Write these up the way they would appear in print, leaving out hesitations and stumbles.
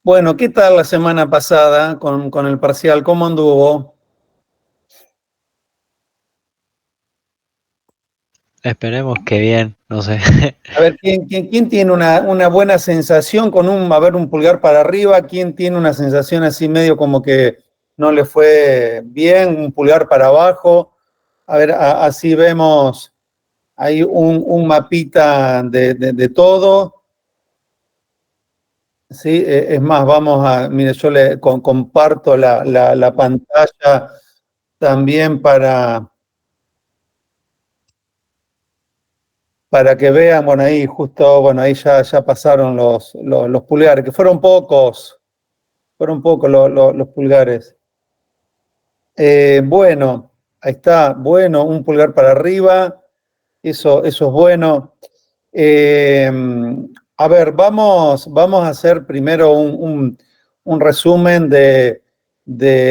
Bueno, ¿qué tal la semana pasada con el parcial? ¿Cómo anduvo? Esperemos que bien, no sé. A ver, ¿quién tiene una buena sensación con un pulgar para arriba? ¿Quién tiene una sensación así medio como que no le fue bien, un pulgar para abajo? A ver, así vemos ahí un mapita de todo. Sí, es más, mire, yo comparto la pantalla también para que vean, bueno, ahí justo, bueno, ahí ya pasaron los pulgares, que fueron pocos los pulgares. Bueno, ahí está, bueno, un pulgar para arriba, eso es bueno. Eh, a ver, vamos a hacer primero un resumen de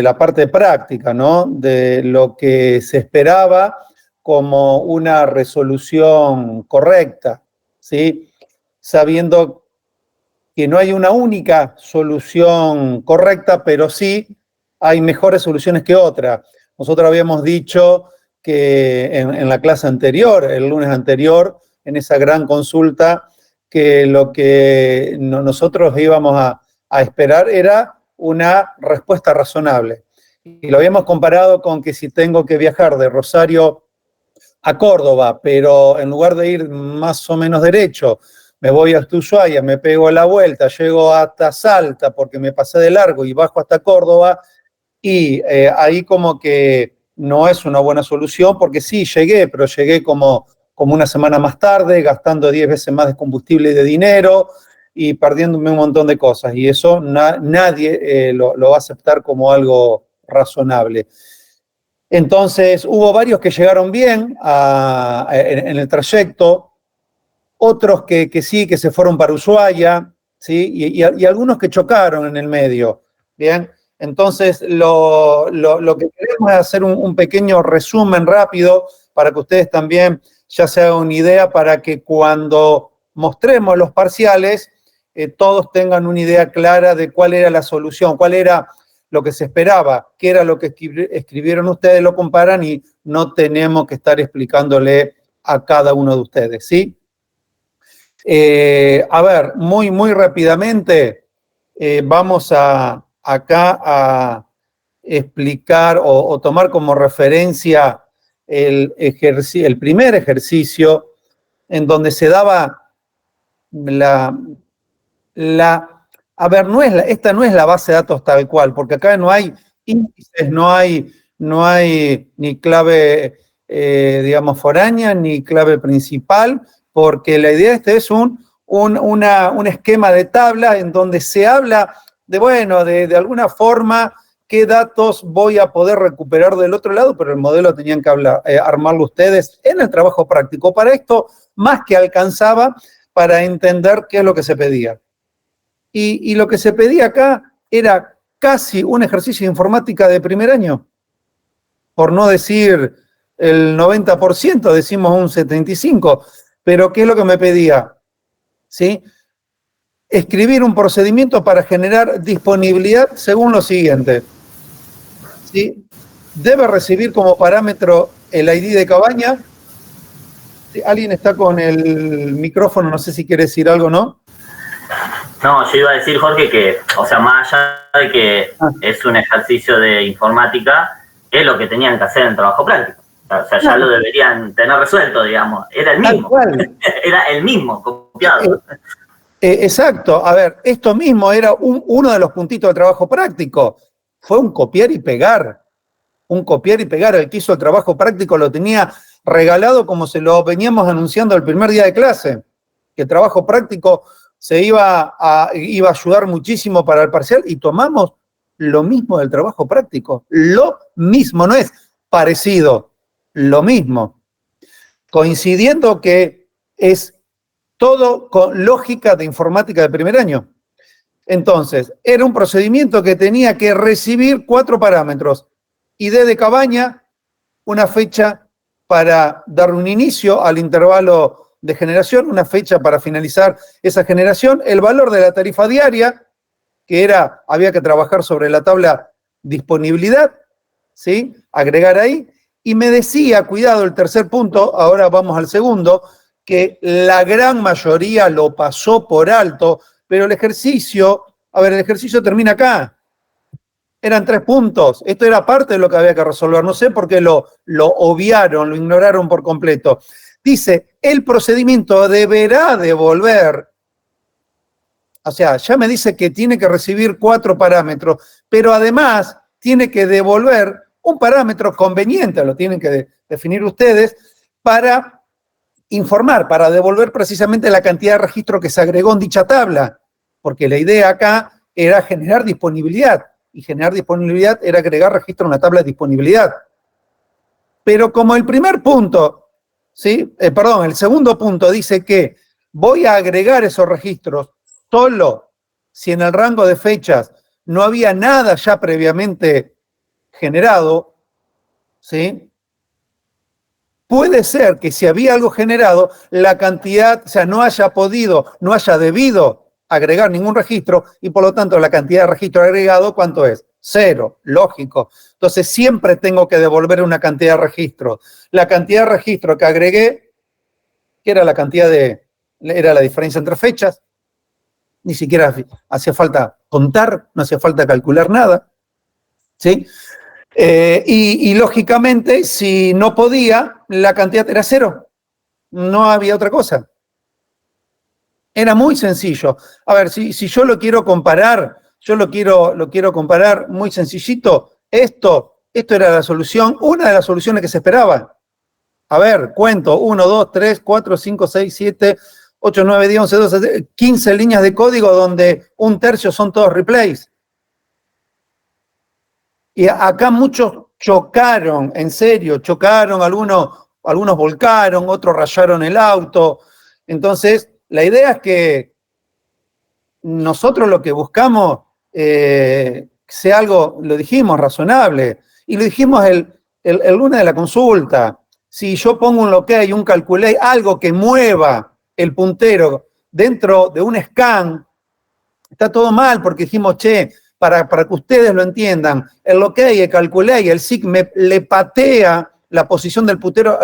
la parte práctica, ¿no? De lo que se esperaba como una resolución correcta, ¿sí? Sabiendo que no hay una única solución correcta, pero sí hay mejores soluciones que otras. Nosotros habíamos dicho que en la clase anterior, el lunes anterior, en esa gran consulta, que lo que nosotros íbamos a esperar era una respuesta razonable. Y lo habíamos comparado con que si tengo que viajar de Rosario a Córdoba, pero en lugar de ir más o menos derecho, me voy hasta Ushuaia, me pego la vuelta, llego hasta Salta porque me pasé de largo y bajo hasta Córdoba, y ahí como que no es una buena solución, porque sí, llegué, pero llegué como una semana más tarde, gastando 10 veces más de combustible y de dinero, y perdiéndome un montón de cosas, y eso nadie lo va a aceptar como algo razonable. Entonces, hubo varios que llegaron bien en el trayecto, otros que sí, que se fueron para Ushuaia, ¿sí? Y algunos que chocaron en el medio, ¿bien? Entonces, lo que queremos es hacer un pequeño resumen rápido para que ustedes también ya se hagan una idea, para que cuando mostremos los parciales, todos tengan una idea clara de cuál era la solución, cuál era lo que se esperaba, qué era lo que escribieron ustedes, lo comparan y no tenemos que estar explicándole a cada uno de ustedes, ¿sí? A ver, muy rápidamente, vamos acá a explicar o tomar como referencia el primer ejercicio en donde se daba la, a ver, esta no es la base de datos tal cual, porque acá no hay índices, no hay ni clave, digamos, foránea, ni clave principal, porque la idea es un esquema de tabla en donde se habla bueno, de alguna forma qué datos voy a poder recuperar del otro lado, pero el modelo tenían que armarlo ustedes en el trabajo práctico. Para esto, más que alcanzaba para entender qué es lo que se pedía. Y lo que se pedía acá era casi un ejercicio de informática de primer año, por no decir el 90%, decimos un 75%, pero ¿qué es lo que me pedía? ¿Sí? Escribir un procedimiento para generar disponibilidad según lo siguiente. ¿Sí? Debe recibir como parámetro el ID de cabaña. ¿Sí? Alguien está con el micrófono, no sé si quiere decir algo, ¿no? No, yo iba a decir, Jorge, que, o sea, más allá de que es un ejercicio de informática, es lo que tenían que hacer en trabajo práctico. O sea, ya lo deberían tener resuelto, digamos. Era el mismo. Era el mismo, copiado. Exacto. A ver, esto mismo era uno de los puntitos de trabajo práctico. Fue un copiar y pegar. Un copiar y pegar. El que hizo el trabajo práctico lo tenía regalado como se lo veníamos anunciando el primer día de clase. Que el trabajo práctico iba a ayudar muchísimo para el parcial, y tomamos lo mismo del trabajo práctico. Lo mismo, no es parecido, lo mismo. Coincidiendo que es todo con lógica de informática de primer año. Entonces, era un procedimiento que tenía que recibir 4 parámetros. ID de cabaña, una fecha para dar un inicio al intervalo de generación, una fecha para finalizar esa generación, el valor de la tarifa diaria, que había que trabajar sobre la tabla disponibilidad, ¿sí? Agregar ahí. Y me decía, cuidado, el tercer punto, ahora vamos al segundo, que la gran mayoría lo pasó por alto, pero el ejercicio termina acá. Eran 3 puntos. Esto era parte de lo que había que resolver. No sé por qué lo obviaron, lo ignoraron por completo. Dice, el procedimiento deberá devolver. O sea, ya me dice que tiene que recibir 4 parámetros, pero además tiene que devolver un parámetro conveniente, lo tienen que definir ustedes, para informar, para devolver precisamente la cantidad de registro que se agregó en dicha tabla, porque la idea acá era generar disponibilidad, y generar disponibilidad era agregar registro en la tabla de disponibilidad. Pero como el primer punto, ¿sí? El segundo punto dice que voy a agregar esos registros solo si en el rango de fechas no había nada ya previamente generado, ¿sí? Puede ser que si había algo generado, la cantidad, o sea, no haya debido agregar ningún registro y por lo tanto la cantidad de registro agregado, ¿cuánto es? 0, lógico. Entonces siempre tengo que devolver una cantidad de registros. La cantidad de registro que agregué, que era era la diferencia entre fechas, ni siquiera hacía falta contar, no hacía falta calcular nada, ¿sí? Y lógicamente, si no podía, la cantidad era 0. No había otra cosa. Era muy sencillo. A ver, si yo lo quiero comparar, lo quiero comparar muy sencillito. Esto era la solución, una de las soluciones que se esperaba. A ver, cuento, 1, 2, 3, 4, 5, 6, 7, 8, 9, 10, 11, 12, 15 líneas de código donde 1/3 son todos replays. Y acá muchos chocaron, en serio, chocaron, algunos volcaron, otros rayaron el auto. Entonces, la idea es que nosotros lo que buscamos sea algo, lo dijimos, razonable. Y lo dijimos el lunes de la consulta. Si yo pongo un locate, un calculate, algo que mueva el puntero dentro de un scan, está todo mal porque dijimos, para que ustedes lo entiendan, el locate, el calculate, el seek le patea la posición del puntero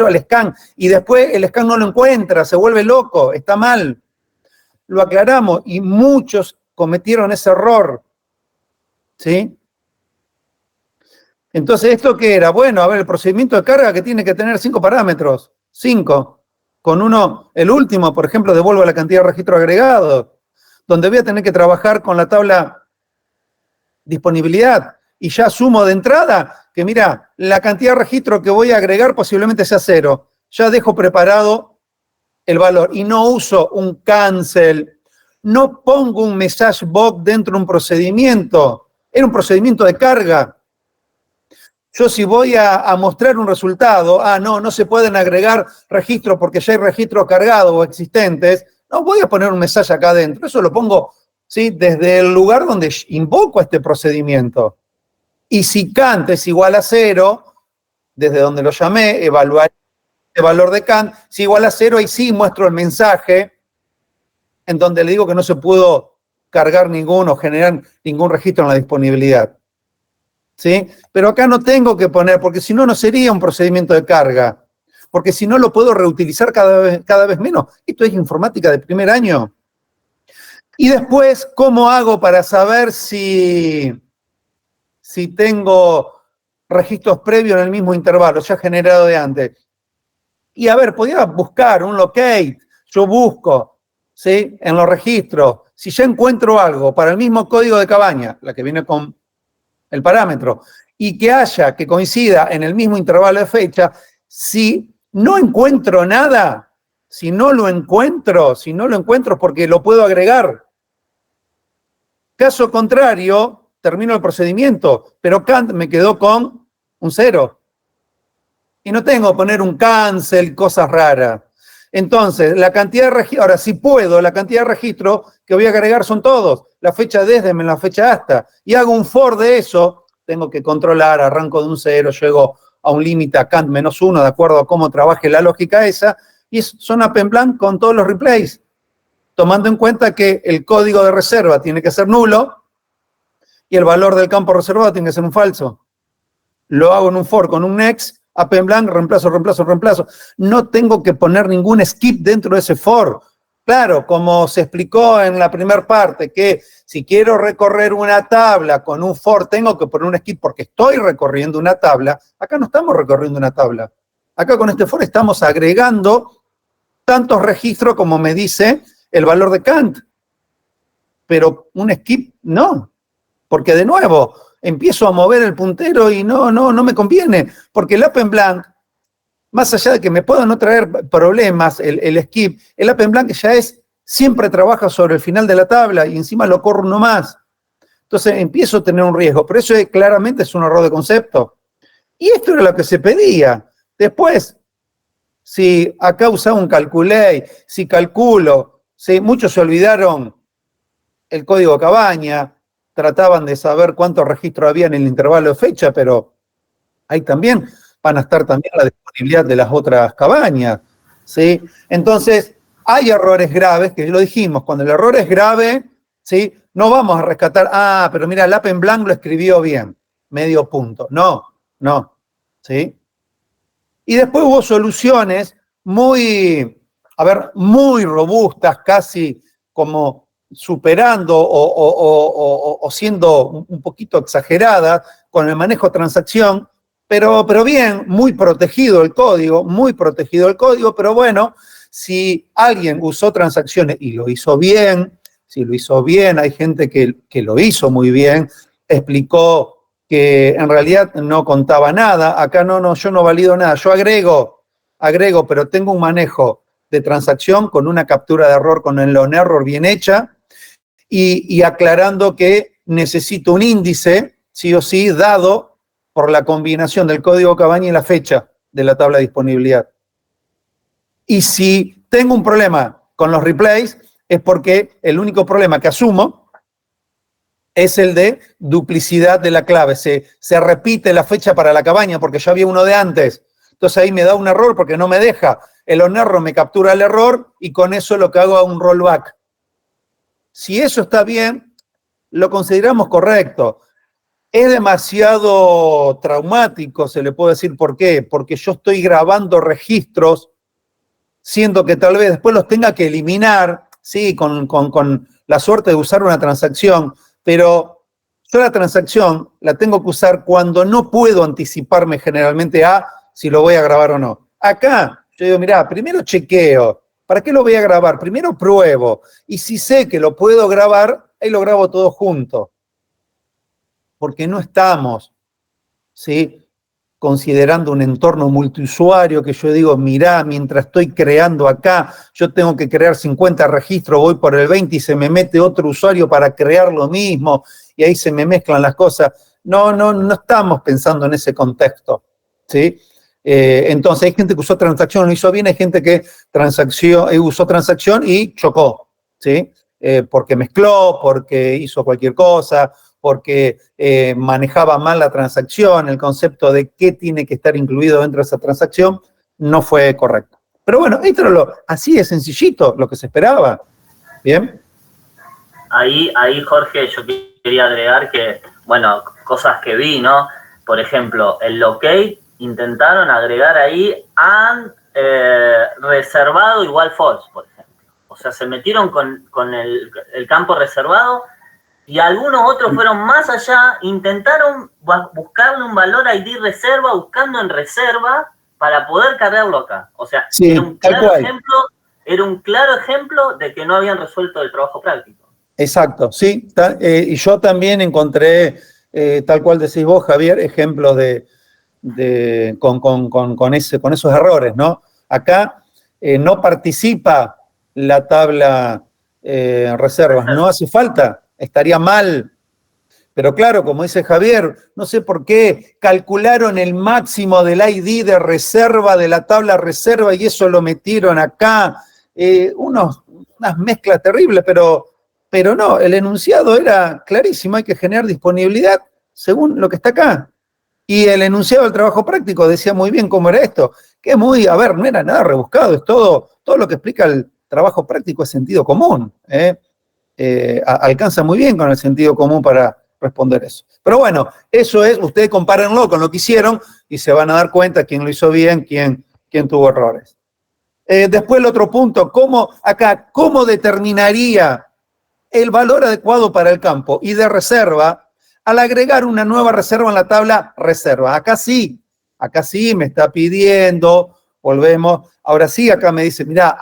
al scan y después el scan no lo encuentra, se vuelve loco, está mal. Lo aclaramos y muchos cometieron ese error, ¿sí? Entonces, ¿esto qué era? Bueno, a ver, el procedimiento de carga que tiene que tener 5 parámetros, 5. Con el último, por ejemplo, devuelvo la cantidad de registro agregado, donde voy a tener que trabajar con la tabla disponibilidad. Y ya asumo de entrada que, mira, la cantidad de registro que voy a agregar posiblemente sea 0. Ya dejo preparado el valor y no uso un cancel, no pongo un message box dentro de un procedimiento. Era un procedimiento de carga. Yo si voy a mostrar un resultado, no se pueden agregar registros porque ya hay registros cargados o existentes, no voy a poner un mensaje acá adentro, eso lo pongo, ¿sí?, desde el lugar donde invoco este procedimiento. Y si Kant es igual a 0, desde donde lo llamé, evaluar el valor de Kant, si igual a 0, ahí sí muestro el mensaje en donde le digo que no se pudo cargar o generar ningún registro en la disponibilidad. ¿Sí? Pero acá no tengo que poner, porque si no, no sería un procedimiento de carga. Porque si no, lo puedo reutilizar cada vez menos. Esto es informática de primer año. Y después, ¿cómo hago para saber si tengo registros previos en el mismo intervalo, ya generado de antes? Y a ver, podía buscar un locate. Yo busco, ¿sí?, en los registros. Si ya encuentro algo para el mismo código de cabaña, la que viene con el parámetro, y que coincida en el mismo intervalo de fecha, si no encuentro nada, si no lo encuentro porque lo puedo agregar. Caso contrario, termino el procedimiento, pero Kant me quedó con un 0. Y no tengo que poner un cancel, cosas raras. Entonces, la cantidad de registros, ahora sí puedo, la cantidad de registros que voy a agregar son todos, la fecha desde menos la fecha hasta, y hago un for de eso, tengo que controlar, arranco de un 0, llego a un límite a Kant -1, de acuerdo a cómo trabaje la lógica esa, y son up en blank con todos los replays. tomando en cuenta que el código de reserva tiene que ser nulo y el valor del campo reservado tiene que ser un falso. Lo hago en un for con un next, append blank, reemplazo, reemplazo, reemplazo. No tengo que poner ningún skip dentro de ese for. Claro, como se explicó en la primera parte, que si quiero recorrer una tabla con un for, tengo que poner un skip porque estoy recorriendo una tabla. Acá no estamos recorriendo una tabla. Acá con este for estamos agregando tantos registros como me dice el valor de Kant. Pero un skip no. Porque de nuevo, empiezo a mover el puntero y no me conviene. Porque el append blank, más allá de que me pueda no traer problemas el skip, el append blank ya siempre trabaja sobre el final de la tabla y encima lo corro uno más. Entonces empiezo a tener un riesgo, pero eso claramente es un error de concepto. Y esto era lo que se pedía. Después, si acá usaba un calculate, si calculo, si muchos se olvidaron el código Cabaña, trataban de saber cuántos registros había en el intervalo de fecha, pero ahí también van a estar también la disponibilidad de las otras cabañas, ¿sí? Entonces, hay errores graves, que lo dijimos, cuando el error es grave, ¿sí? No vamos a rescatar, pero mira, el append blank lo escribió bien, medio punto. No, ¿sí? Y después hubo soluciones muy robustas, casi como superando o siendo un poquito exageradas con el manejo de transacción, pero bien, muy protegido el código, pero bueno, si alguien usó transacciones y lo hizo bien, si lo hizo bien, hay gente que lo hizo muy bien, explicó que en realidad no contaba nada, acá yo no valido nada, yo agrego, pero tengo un manejo de transacción con una captura de error con el on error bien hecha y aclarando que necesito un índice, sí o sí, dado por la combinación del código Cabaña y la fecha de la tabla de disponibilidad. Y si tengo un problema con los replays, es porque el único problema que asumo es el de duplicidad de la clave. Se repite la fecha para la cabaña porque ya había uno de antes. Entonces ahí me da un error porque no me deja. El on error me captura el error y con eso lo que hago es un rollback. Si eso está bien, lo consideramos correcto. Es demasiado traumático, se le puede decir por qué, porque yo estoy grabando registros, siendo que tal vez después los tenga que eliminar, sí, con la suerte de usar una transacción, pero yo la transacción la tengo que usar cuando no puedo anticiparme generalmente a si lo voy a grabar o no. Acá, yo digo, mirá, primero chequeo, ¿para qué lo voy a grabar? Primero pruebo, y si sé que lo puedo grabar, ahí lo grabo todo junto. Porque no estamos, ¿sí?, considerando un entorno multiusuario que yo digo, mirá, mientras estoy creando acá, yo tengo que crear 50 registros, voy por el 20 y se me mete otro usuario para crear lo mismo y ahí se me mezclan las cosas. No estamos pensando en ese contexto, ¿sí? Entonces hay gente que usó transacción, lo hizo bien, hay gente que usó transacción y chocó, ¿sí? Porque mezcló, porque hizo cualquier cosa, porque manejaba mal la transacción, el concepto de qué tiene que estar incluido dentro de esa transacción no fue correcto. Pero bueno, esto era así de sencillito, lo que se esperaba. ¿Bien? Ahí, Jorge, yo quería agregar que, bueno, cosas que vi, ¿no? Por ejemplo, el locate, intentaron agregar ahí reservado igual false, por ejemplo. O sea, se metieron con el campo reservado y algunos otros fueron más allá, intentaron buscarle un valor ID reserva, buscando en reserva para poder cargarlo acá. O sea, sí, era un claro ejemplo de que no habían resuelto el trabajo práctico. Exacto, sí. Y yo también encontré, tal cual decís vos, Javier, ejemplos con esos errores, ¿no? Acá no participa la tabla reservas, no hace falta. Estaría mal, pero claro, como dice Javier, no sé por qué calcularon el máximo del ID de reserva de la tabla reserva y eso lo metieron acá, unas mezclas terribles, pero no, el enunciado era clarísimo, hay que generar disponibilidad según lo que está acá. Y el enunciado del trabajo práctico decía muy bien cómo era esto, que es muy, no era nada rebuscado, es todo lo que explica el trabajo práctico es sentido común. Alcanza muy bien con el sentido común para responder eso. Pero bueno, eso es, ustedes compárenlo con lo que hicieron y se van a dar cuenta quién lo hizo bien, quién tuvo errores. Después el otro punto, ¿cómo determinaría el valor adecuado para el campo y de reserva al agregar una nueva reserva en la tabla reserva? Acá sí me está pidiendo, volvemos, ahora sí acá me dice, mira,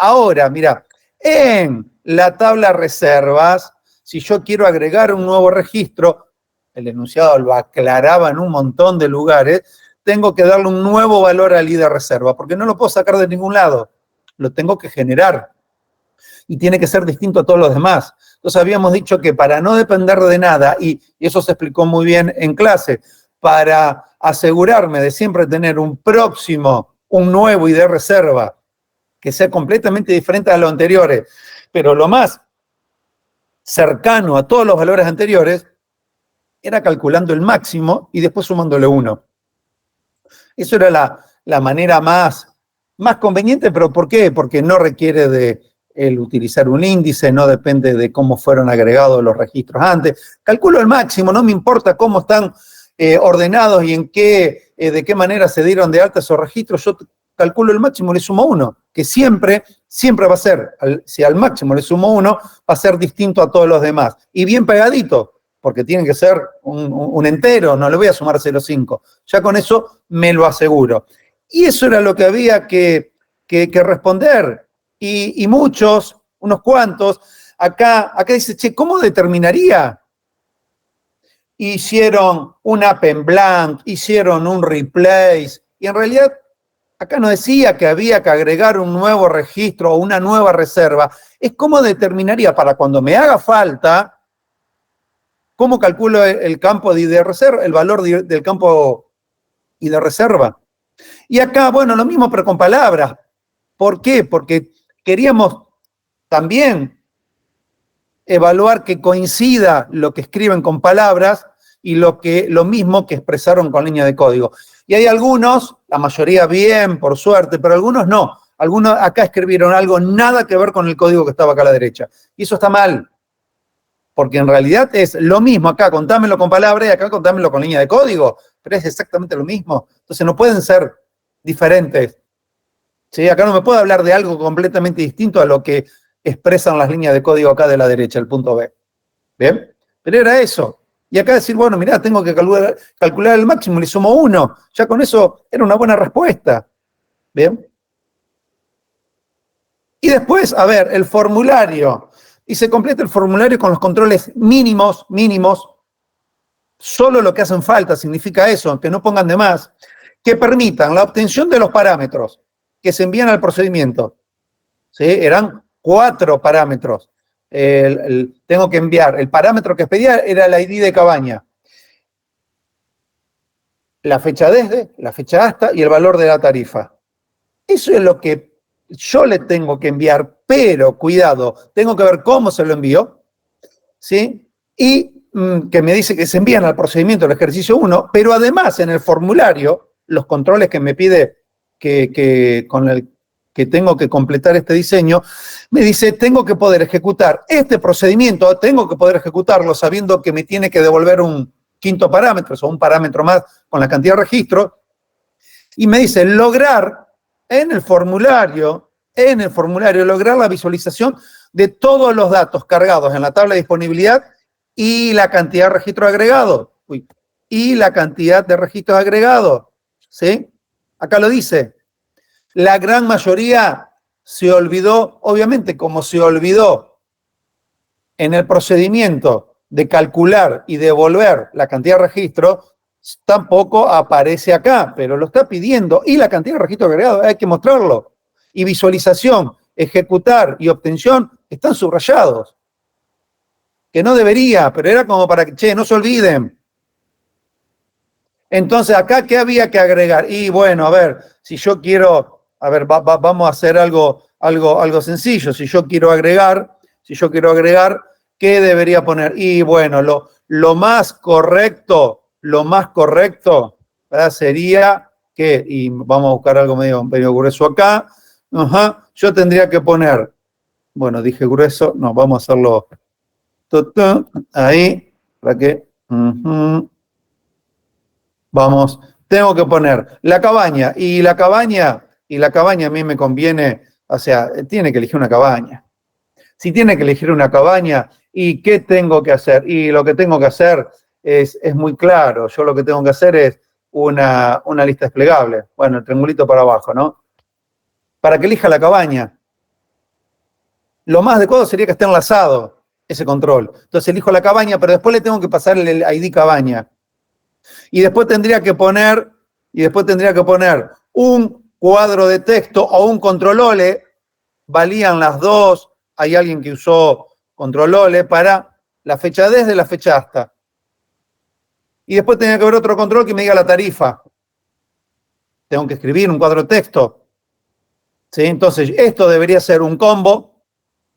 en la tabla reservas, si yo quiero agregar un nuevo registro, el enunciado lo aclaraba en un montón de lugares, tengo que darle un nuevo valor al ID de reserva, porque no lo puedo sacar de ningún lado, lo tengo que generar. Y tiene que ser distinto a todos los demás. Entonces habíamos dicho que para no depender de nada, y eso se explicó muy bien en clase, para asegurarme de siempre tener un nuevo ID de reserva, que sea completamente diferente a los anteriores, pero lo más cercano a todos los valores anteriores, era calculando el máximo y después sumándole 1. Eso era la manera más conveniente, pero ¿por qué? Porque no requiere de el utilizar un índice, no depende de cómo fueron agregados los registros antes. Calculo el máximo, no me importa cómo están ordenados y de qué manera se dieron de alta esos registros, yo calculo el máximo y le sumo 1, que siempre va a ser, si al máximo le sumo 1, va a ser distinto a todos los demás. Y bien pegadito, porque tiene que ser un entero, no le voy a sumar 0,5. Ya con eso me lo aseguro. Y eso era lo que había que responder. Y muchos, unos cuantos, acá dice, che, ¿cómo determinaría? Hicieron un append blank, hicieron un replace, y en realidad acá no decía que había que agregar un nuevo registro o una nueva reserva. Es cómo determinaría para cuando me haga falta, cómo calculo el campo de reserva, el valor del campo y de reserva. Y acá, bueno, lo mismo, pero con palabras. ¿Por qué? Porque queríamos también evaluar que coincida lo que escriben con palabras y lo mismo que expresaron con línea de código. Y hay algunos, la mayoría bien, por suerte, pero algunos no. Algunos acá escribieron algo nada que ver con el código que estaba acá a la derecha. Y eso está mal, porque en realidad es lo mismo acá, contámelo con palabras y acá contámelo con línea de código, pero es exactamente lo mismo. Entonces no pueden ser diferentes. ¿Sí? Acá no me puedo hablar de algo completamente distinto a lo que expresan las líneas de código acá de la derecha, el punto B. ¿Bien? Pero era eso. Y acá decir, bueno, mirá, tengo que calcular el máximo, le sumo 1. Ya con eso era una buena respuesta. ¿Bien? Y después, a ver, el formulario. Y se completa el formulario con los controles mínimos, solo lo que hacen falta, significa eso, que no pongan de más, que permitan la obtención de los parámetros que se envían al procedimiento. ¿Sí? Eran 4 parámetros. Tengo que enviar, el parámetro que pedía era el ID de cabaña, la fecha desde, la fecha hasta y el valor de la tarifa. Eso es lo que yo le tengo que enviar, pero cuidado, tengo que ver cómo se lo envío, ¿sí? Y que me dice que se envían al procedimiento del ejercicio 1, pero además en el formulario, los controles que me pide con el que tengo que completar este diseño, me dice, tengo que poder ejecutar este procedimiento, tengo que poder ejecutarlo sabiendo que me tiene que devolver un quinto parámetro, o un parámetro más con la cantidad de registros, y me dice, lograr en el formulario, lograr la visualización de todos los datos cargados en la tabla de disponibilidad y la cantidad de registros agregados. ¿Sí? Acá lo dice. La gran mayoría se olvidó, obviamente, como se olvidó en el procedimiento de calcular y devolver la cantidad de registros, tampoco aparece acá, pero lo está pidiendo. Y la cantidad de registros agregados hay que mostrarlo. Y visualización, ejecutar y obtención están subrayados. Que no debería, pero era como para que, che, no se olviden. Entonces, acá, ¿qué había que agregar? Y bueno, a ver, si yo quiero... A ver, vamos a hacer algo sencillo. Si yo quiero agregar, ¿qué debería poner? Y bueno, lo más correcto, ¿verdad? Sería que, y vamos a buscar algo medio grueso acá, yo tendría que poner Bueno, dije grueso, no, vamos a hacerlo ahí, para que, vamos, tengo que poner la cabaña, y la cabaña a mí me conviene, o sea, tiene que elegir una cabaña. Si tiene que elegir una cabaña, ¿y qué tengo que hacer? Y lo que tengo que hacer es muy claro, yo lo que tengo que hacer es una lista desplegable, bueno, el triangulito para abajo, ¿no? Para que elija la cabaña. Lo más adecuado sería que esté enlazado ese control. Entonces elijo la cabaña, pero después le tengo que pasar el ID cabaña. Y después tendría que poner un cuadro de texto o un controlole. Valían las dos. Hay alguien que usó controlole para la fecha desde la fecha hasta. Y después tenía que haber otro control que me diga la tarifa. Tengo que escribir un cuadro de texto. ¿Sí? Entonces, esto debería ser un combo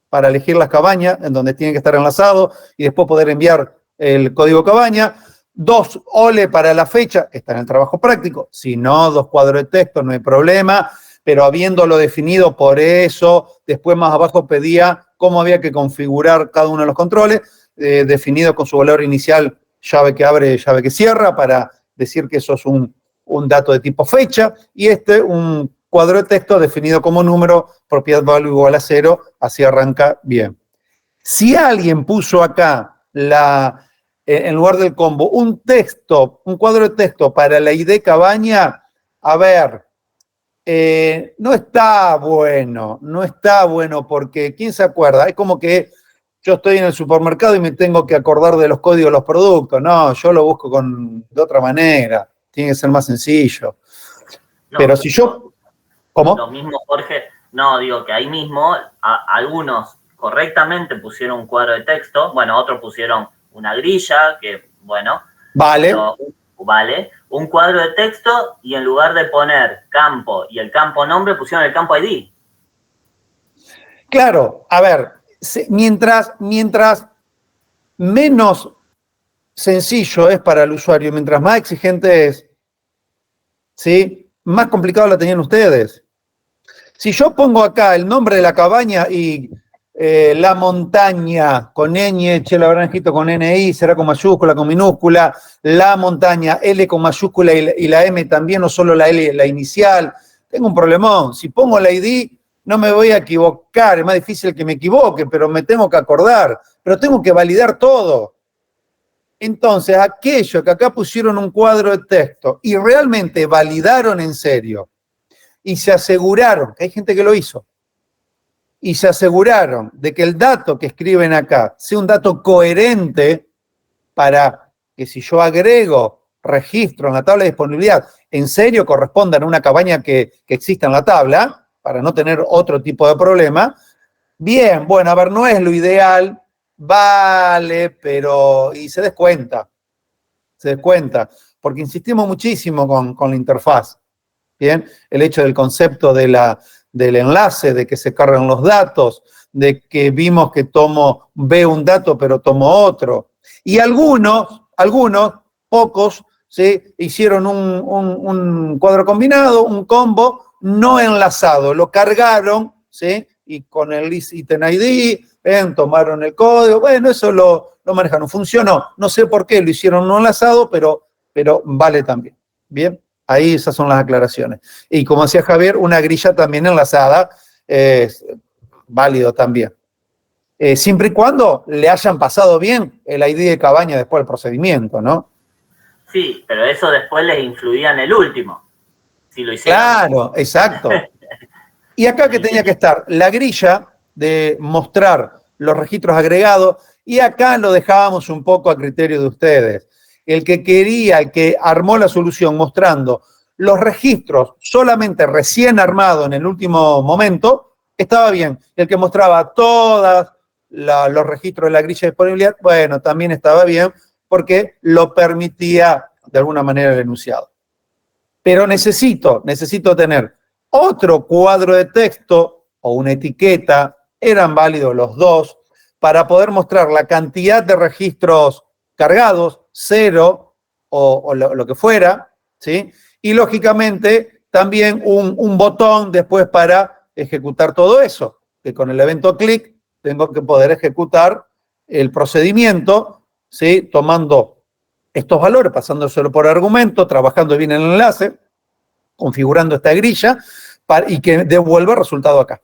para elegir las cabañas, en donde tiene que estar enlazado, y después poder enviar el código cabaña. 2 OLE para la fecha, está en el trabajo práctico. Si no, 2 cuadros de texto, no hay problema, pero habiéndolo definido, por eso, después más abajo pedía cómo había que configurar cada uno de los controles, definido con su valor inicial, llave que abre, llave que cierra, para decir que eso es un dato de tipo fecha, y un cuadro de texto definido como número, propiedad value igual a 0, así arranca bien. Si alguien puso acá en lugar del combo, un cuadro de texto para la ID cabaña, a ver, no está bueno porque, ¿quién se acuerda? Es como que yo estoy en el supermercado y me tengo que acordar de los códigos de los productos. No, yo lo busco de otra manera, tiene que ser más sencillo. No, pero si yo... ¿Cómo? Lo mismo, Jorge, no, digo que ahí mismo algunos correctamente pusieron un cuadro de texto, bueno, otros pusieron una grilla, que bueno, vale. Vale, un cuadro de texto y en lugar de poner campo y el campo nombre pusieron el campo ID. Claro, a ver, mientras menos sencillo es para el usuario, mientras más exigente es, ¿sí? Más complicado la tenían ustedes. Si yo pongo acá el nombre de la cabaña y la montaña con ñ, Chela Naranjito con NI, será con mayúscula, con minúscula, la montaña, L con mayúscula y la M también, no solo la L, la inicial, tengo un problemón. Si pongo la ID, no me voy a equivocar, es más difícil que me equivoque, pero me tengo que acordar, pero tengo que validar todo. Entonces, aquellos que acá pusieron un cuadro de texto y realmente validaron en serio y se aseguraron, que hay gente que lo hizo, y se aseguraron de que el dato que escriben acá sea un dato coherente para que si yo agrego registro en la tabla de disponibilidad, en serio correspondan a una cabaña que exista en la tabla, para no tener otro tipo de problema. Bien, bueno, a ver, no es lo ideal, vale, pero... y se descuenta, porque insistimos muchísimo con la interfaz. Bien, el hecho del concepto del enlace, de que se cargan los datos, de que vimos que veo un dato pero tomo otro. Y algunos, pocos, ¿sí? Hicieron un cuadro combinado, un combo no enlazado, lo cargaron, ¿sí? Y con el ítem ID, tomaron el código, bueno, eso lo manejaron, funcionó. No sé por qué lo hicieron no enlazado, pero vale también. Bien. Ahí esas son las aclaraciones. Y como decía Javier, una grilla también enlazada es válido también. Siempre y cuando le hayan pasado bien el ID de cabaña después del procedimiento, ¿no? Sí, pero eso después les influía en el último. Si lo hicieron. Claro, exacto. Y acá que tenía que estar la grilla de mostrar los registros agregados, y acá lo dejábamos un poco a criterio de ustedes. El que armó la solución mostrando los registros solamente recién armado en el último momento, estaba bien. El que mostraba todos los registros de la grilla de disponibilidad, bueno, también estaba bien, porque lo permitía de alguna manera el enunciado. Pero necesito tener otro cuadro de texto o una etiqueta, eran válidos los dos, para poder mostrar la cantidad de registros cargados, 0 o lo que fuera, ¿sí? Y lógicamente también un botón después para ejecutar todo eso, que con el evento clic tengo que poder ejecutar el procedimiento, ¿sí? Tomando estos valores, pasándoselo por argumento, trabajando bien el enlace, configurando esta grilla y que devuelva el resultado acá.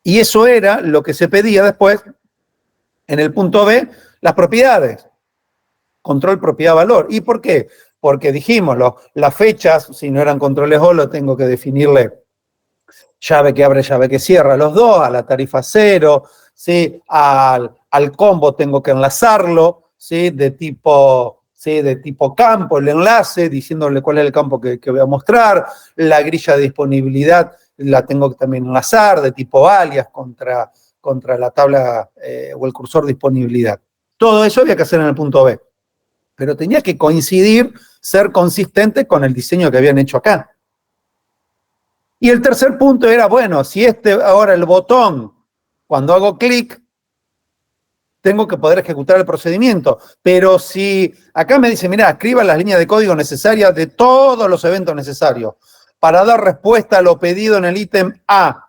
Y eso era lo que se pedía después en el punto B, las propiedades. Control, propiedad, valor. ¿Y por qué? Porque dijimos, las fechas, si no eran controles OLO, tengo que definirle llave que abre, llave que cierra, los dos, a la tarifa cero, ¿sí? Al combo tengo que enlazarlo, ¿sí? De tipo campo, el enlace, diciéndole cuál es el campo que voy a mostrar, la grilla de disponibilidad la tengo que también enlazar, de tipo alias contra la tabla o el cursor disponibilidad. Todo eso había que hacer en el punto B, pero tenía que coincidir, ser consistente con el diseño que habían hecho acá. Y el tercer punto era, bueno, si ahora el botón, cuando hago clic, tengo que poder ejecutar el procedimiento. Pero si acá me dice, mirá, escriba las líneas de código necesarias de todos los eventos necesarios para dar respuesta a lo pedido en el ítem A.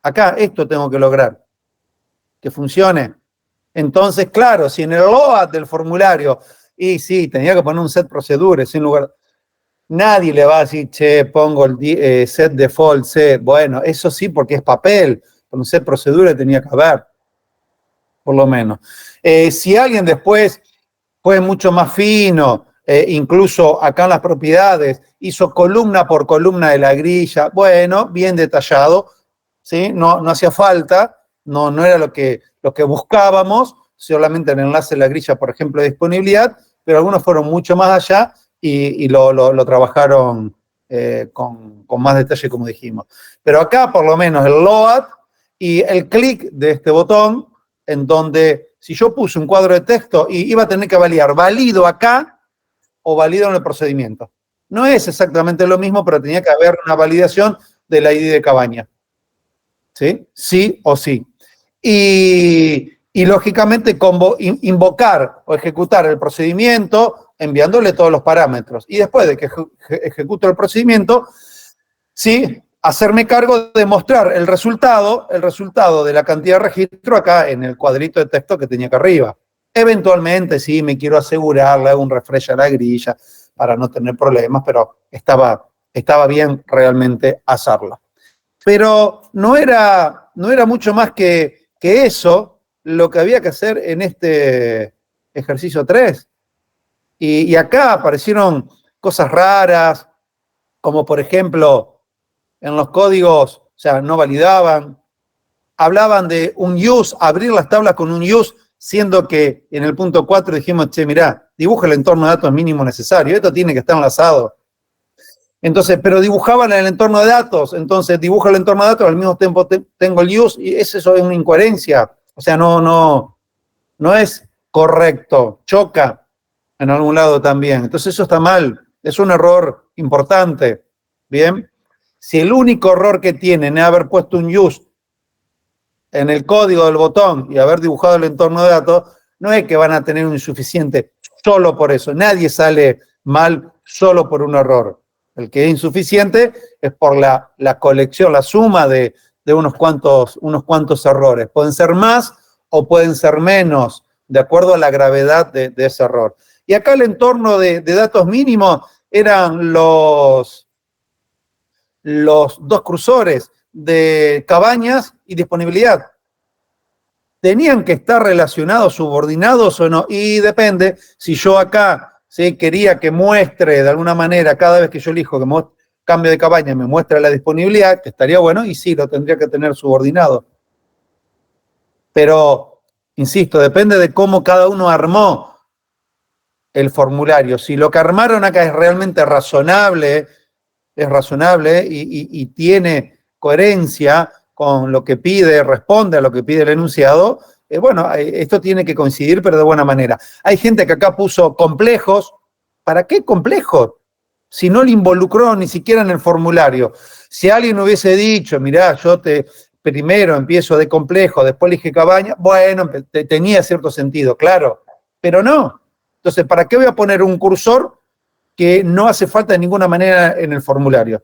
Acá esto tengo que lograr, que funcione. Entonces, claro, si en el load del formulario, y sí, tenía que poner un set procedures en lugar... Nadie le va a decir, che, pongo el set default, set. Bueno, eso sí, porque es papel. Con un set procedure tenía que haber, por lo menos. Si alguien después fue mucho más fino, incluso acá en las propiedades, hizo columna por columna de la grilla, bueno, bien detallado, ¿sí? No hacía falta, no era lo que buscábamos, solamente el enlace de la grilla, por ejemplo, de disponibilidad, pero algunos fueron mucho más allá y lo trabajaron con más detalle, como dijimos. Pero acá, por lo menos, el load y el clic de este botón, en donde si yo puse un cuadro de texto y iba a tener que validar válido acá o válido en el procedimiento. No es exactamente lo mismo, pero tenía que haber una validación del ID de Cabaña. ¿Sí? Sí o sí. Y lógicamente, invocar o ejecutar el procedimiento enviándole todos los parámetros. Y después de que ejecuto el procedimiento, sí, hacerme cargo de mostrar el resultado de la cantidad de registro acá en el cuadrito de texto que tenía acá arriba. Eventualmente, sí, me quiero asegurar, le hago un refresh a la grilla para no tener problemas, pero estaba bien realmente hacerlo. Pero no era mucho más que eso lo que había que hacer en este ejercicio 3. Y acá aparecieron cosas raras, como por ejemplo, en los códigos, o sea, no validaban, hablaban de un use, abrir las tablas con un use, siendo que en el punto 4 dijimos, che, mirá, dibuja el entorno de datos mínimo necesario, esto tiene que estar enlazado. Entonces, pero dibujaban el entorno de datos, entonces dibujo el entorno de datos, al mismo tiempo tengo el use, y eso es una incoherencia, o sea, no es correcto, choca en algún lado también. Entonces eso está mal, es un error importante, ¿bien? Si el único error que tienen es haber puesto un use en el código del botón y haber dibujado el entorno de datos, no es que van a tener un insuficiente solo por eso. Nadie sale mal solo por un error. El que es insuficiente es por la colección, la suma de unos cuantos errores. Pueden ser más o pueden ser menos, de acuerdo a la gravedad de ese error. Y acá el entorno de datos mínimos eran los dos cursores de Cabañas y disponibilidad. ¿Tenían que estar relacionados, subordinados o no? Y depende, si yo acá quería que muestre de alguna manera, cada vez que yo elijo que cambio de Cabaña, me muestra la disponibilidad, que estaría bueno, y sí, lo tendría que tener subordinado. Pero, insisto, depende de cómo cada uno armó el formulario. Si lo que armaron acá es realmente razonable, y tiene coherencia con lo que pide, responde a lo que pide el enunciado, bueno, esto tiene que coincidir, pero de buena manera. Hay gente que acá puso complejos. ¿Para qué complejos? Si no le involucró ni siquiera en el formulario. Si alguien hubiese dicho, mirá, yo primero empiezo de complejo, después elige Cabaña, bueno, tenía cierto sentido, claro, pero no. Entonces, ¿para qué voy a poner un cursor que no hace falta de ninguna manera en el formulario?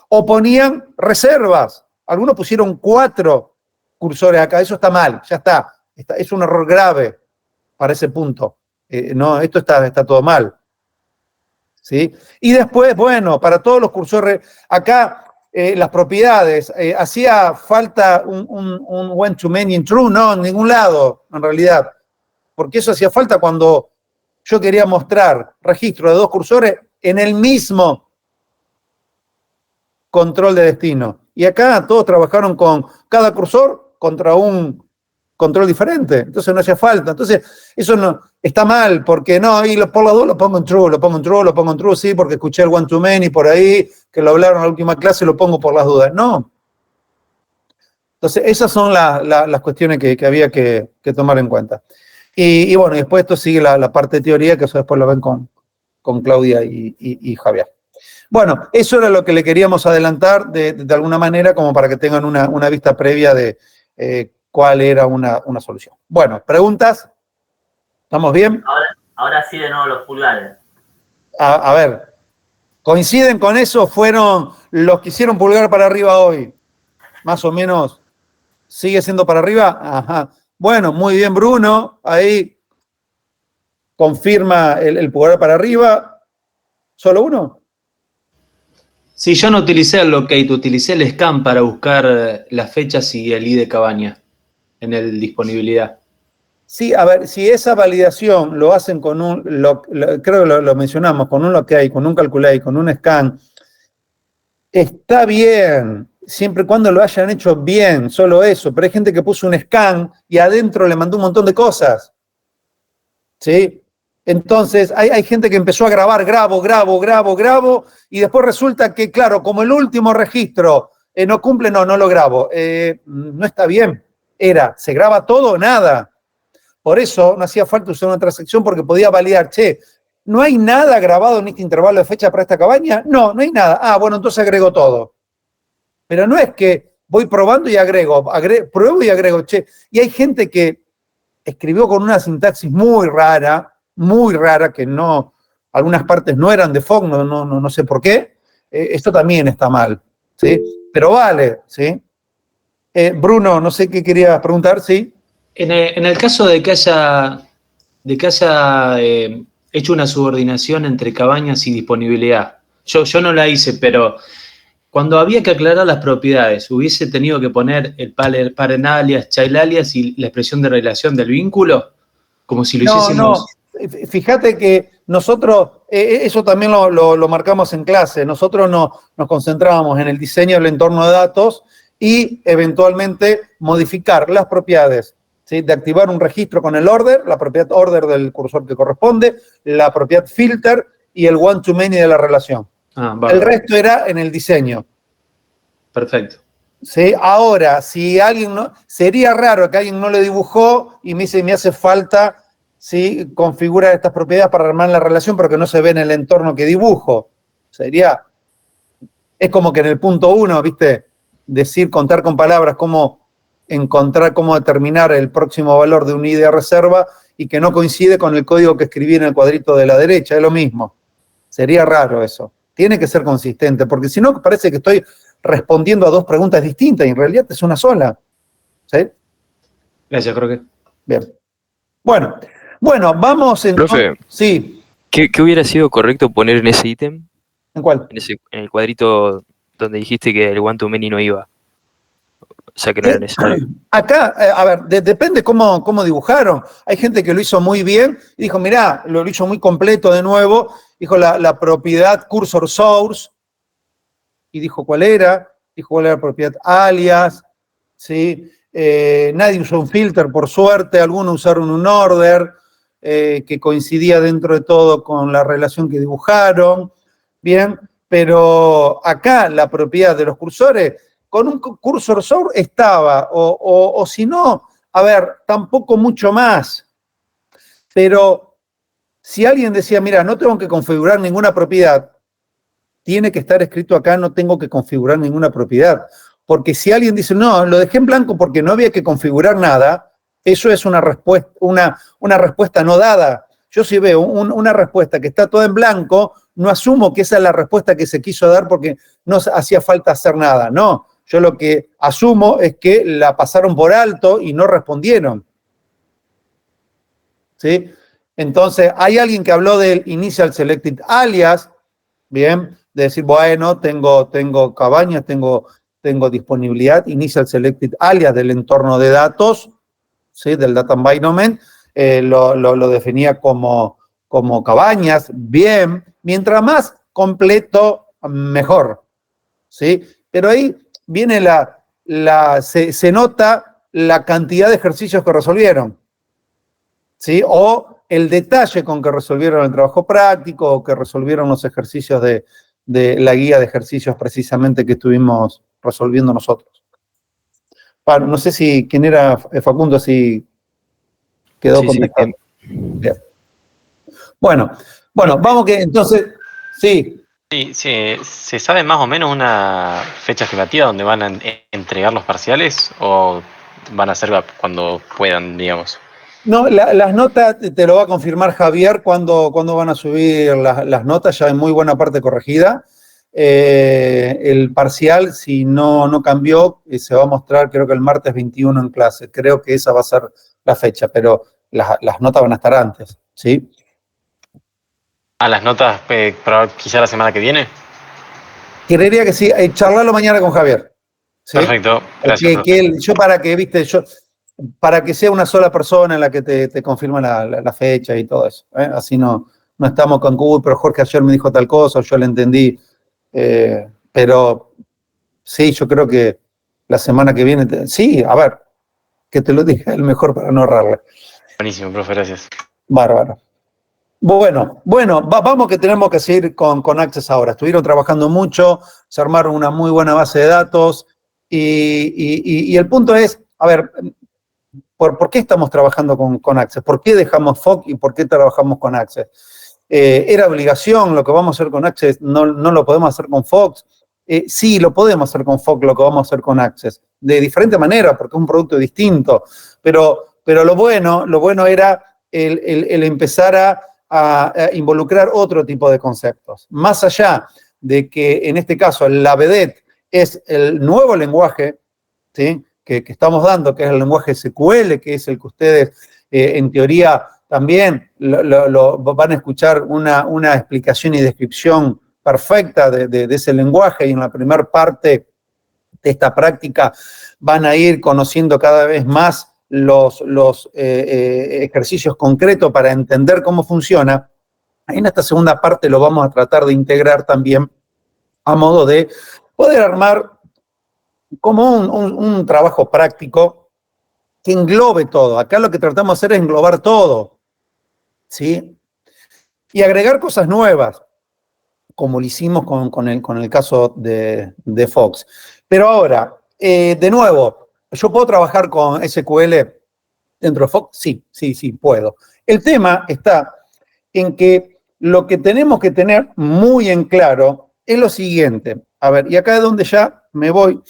O ponían reservas. Algunos pusieron 4 cursores acá, eso está mal, ya está. Es un error grave para ese punto. No, esto está todo mal. ¿Sí? Y después, bueno, para todos los cursores, acá las propiedades, hacía falta un one to many in true, no, en ningún lado, en realidad. Porque eso hacía falta cuando yo quería mostrar registro de dos cursores en el mismo control de destino. Y acá todos trabajaron con cada cursor contra un control diferente. Entonces no hacía falta. Entonces eso no está mal, porque no, y por las dos lo pongo en true, sí, porque escuché el one to many por ahí, que lo hablaron en la última clase, lo pongo por las dudas. No. Entonces esas son las cuestiones que había que tomar en cuenta. Y bueno, después esto sigue la parte de teoría, que eso después lo ven con Claudia y Javier. Bueno, eso era lo que le queríamos adelantar de alguna manera, como para que tengan una vista previa de cuál era una solución. Bueno, ¿preguntas? ¿Estamos bien? Ahora sí de nuevo los pulgares. A ver, ¿coinciden con eso? ¿Fueron los que hicieron pulgar para arriba hoy? Más o menos, ¿sigue siendo para arriba? Ajá. Bueno, muy bien, Bruno. Ahí confirma el pulgar para arriba. ¿Solo uno? Sí, yo no utilicé el locate, utilicé el scan para buscar las fechas y el ID de Cabaña en el disponibilidad. Sí, a ver, si esa validación lo hacen con creo que lo mencionamos, con un locate, con un calculate, con un scan, está bien, siempre y cuando lo hayan hecho bien, solo eso. Pero hay gente que puso un scan y adentro le mandó un montón de cosas. ¿Sí? Entonces, hay gente que empezó a grabar, grabo, y después resulta que, claro, como el último registro no cumple, no lo grabo. No está bien. ¿Se graba todo o nada? Por eso no hacía falta usar una transacción, porque podía validar, ¿no hay nada grabado en este intervalo de fecha para esta cabaña? No hay nada. Ah, bueno, entonces agrego todo. Pero no es que voy probando y pruebo y agrego, Y hay gente que escribió con una sintaxis muy rara, que no, algunas partes no eran de Fogg, no sé por qué. Esto también está mal, ¿sí? Pero vale, ¿sí? Bruno, no sé qué querías preguntar, ¿sí? En el caso de que haya hecho una subordinación entre cabañas y disponibilidad, yo no la hice, pero cuando había que aclarar las propiedades, ¿hubiese tenido que poner el parent alias, child alias y la expresión de relación del vínculo? Como si lo hiciésemos. No. Fíjate que nosotros, eso también lo marcamos en clase, nosotros nos concentrábamos en el diseño del entorno de datos y eventualmente modificar las propiedades, ¿sí? De activar un registro con el order, la propiedad order del cursor que corresponde, la propiedad filter y el one to many de la relación. El resto era en el diseño. Perfecto. ¿Sí? Ahora, si alguien sería raro que alguien no le dibujó y me hace falta, ¿sí?, configurar estas propiedades para armar la relación, pero que no se ve en el entorno que dibujo. Es como que en el punto 1, ¿viste? Contar con palabras cómo determinar el próximo valor de un ID de reserva y que no coincide con el código que escribí en el cuadrito de la derecha, es lo mismo. Sería raro eso. Tiene que ser consistente, porque si no parece que estoy respondiendo a dos preguntas distintas y en realidad es una sola. ¿Sí? Gracias, creo que. Bien. Bueno, vamos en... Profe, sí. ¿Qué hubiera sido correcto poner en ese ítem? ¿En cuál? En el cuadrito donde dijiste que el one to many no iba. O sea, que no era necesario. Acá, a ver, depende cómo dibujaron. Hay gente que lo hizo muy bien y dijo, mirá, lo hizo muy completo de nuevo. Dijo la propiedad cursor source y dijo cuál era. Dijo cuál era la propiedad alias. ¿Sí? Nadie usó un filter, por suerte. Algunos usaron un order que coincidía dentro de todo con la relación que dibujaron. Bien, pero acá la propiedad de los cursores, con un cursor source estaba, o si no, a ver, tampoco mucho más. Pero si alguien decía, mira, no tengo que configurar ninguna propiedad, tiene que estar escrito acá, no tengo que configurar ninguna propiedad. Porque si alguien dice, no, lo dejé en blanco porque no había que configurar nada, eso es una respuesta no dada. Yo si veo una respuesta que está toda en blanco, no asumo que esa es la respuesta que se quiso dar porque no hacía falta hacer nada. No, Yo lo que asumo es que la pasaron por alto y no respondieron. ¿Sí? Entonces, hay alguien que habló del Initial Selected Alias, bien, de decir, bueno, tengo Cabañas, tengo disponibilidad, Initial Selected Alias del entorno de datos, ¿sí? Del Data Environment, lo definía como Cabañas, bien, mientras más completo, mejor, ¿sí? Pero ahí viene se nota la cantidad de ejercicios que resolvieron, ¿sí? O el detalle con que resolvieron el trabajo práctico, o que resolvieron los ejercicios de la guía de ejercicios precisamente que estuvimos resolviendo nosotros. Bueno, no sé si quién era Facundo, si quedó Sí, contestado. sí. Bien. Bueno, vamos que entonces, sí. Sí, ¿se sabe más o menos una fecha estimativa donde van a entregar los parciales o van a ser cuando puedan, digamos? No, las notas te lo va a confirmar Javier cuando van a subir las notas, ya en muy buena parte corregida. El parcial, si no cambió, se va a mostrar creo que el martes 21 en clase. Creo que esa va a ser la fecha, pero las notas van a estar antes, ¿sí? ¿A las notas quizá la semana que viene? Creería que sí, charlarlo mañana con Javier. ¿Sí? Perfecto, gracias. Para que sea una sola persona en la que te confirma la fecha y todo eso. Así no estamos con Google, pero Jorge ayer me dijo tal cosa, yo le entendí. Pero sí, yo creo que la semana que viene, sí, a ver, que te lo diga el mejor para no ahorrarle. Buenísimo, profe, gracias. Bárbaro. Bueno, vamos que tenemos que seguir con Access ahora. Estuvieron trabajando mucho, se armaron una muy buena base de datos y el punto es, a ver, ¿por qué estamos trabajando con Access? ¿Por qué dejamos FOG y por qué trabajamos con Access? ¿Era obligación lo que vamos a hacer con Access? ¿No lo podemos hacer con Fox? Sí, lo podemos hacer con Fox, lo que vamos a hacer con Access. De diferente manera, porque es un producto distinto. Pero lo bueno era el empezar a involucrar otro tipo de conceptos. Más allá de que, en este caso, la VEDET es el nuevo lenguaje, ¿sí? que estamos dando, que es el lenguaje SQL, que es el que ustedes, en teoría, también van a escuchar una explicación y descripción perfecta de ese lenguaje, y en la primera parte de esta práctica van a ir conociendo cada vez más los ejercicios concretos para entender cómo funciona. En esta segunda parte lo vamos a tratar de integrar también a modo de poder armar como un trabajo práctico que englobe todo. Acá lo que tratamos de hacer es englobar todo, ¿sí? Y agregar cosas nuevas, como lo hicimos con el caso de Fox. Pero ahora, de nuevo, ¿yo puedo trabajar con SQL dentro de Fox? Sí, puedo. El tema está en que lo que tenemos que tener muy en claro es lo siguiente. A ver, y acá es donde ya me voy,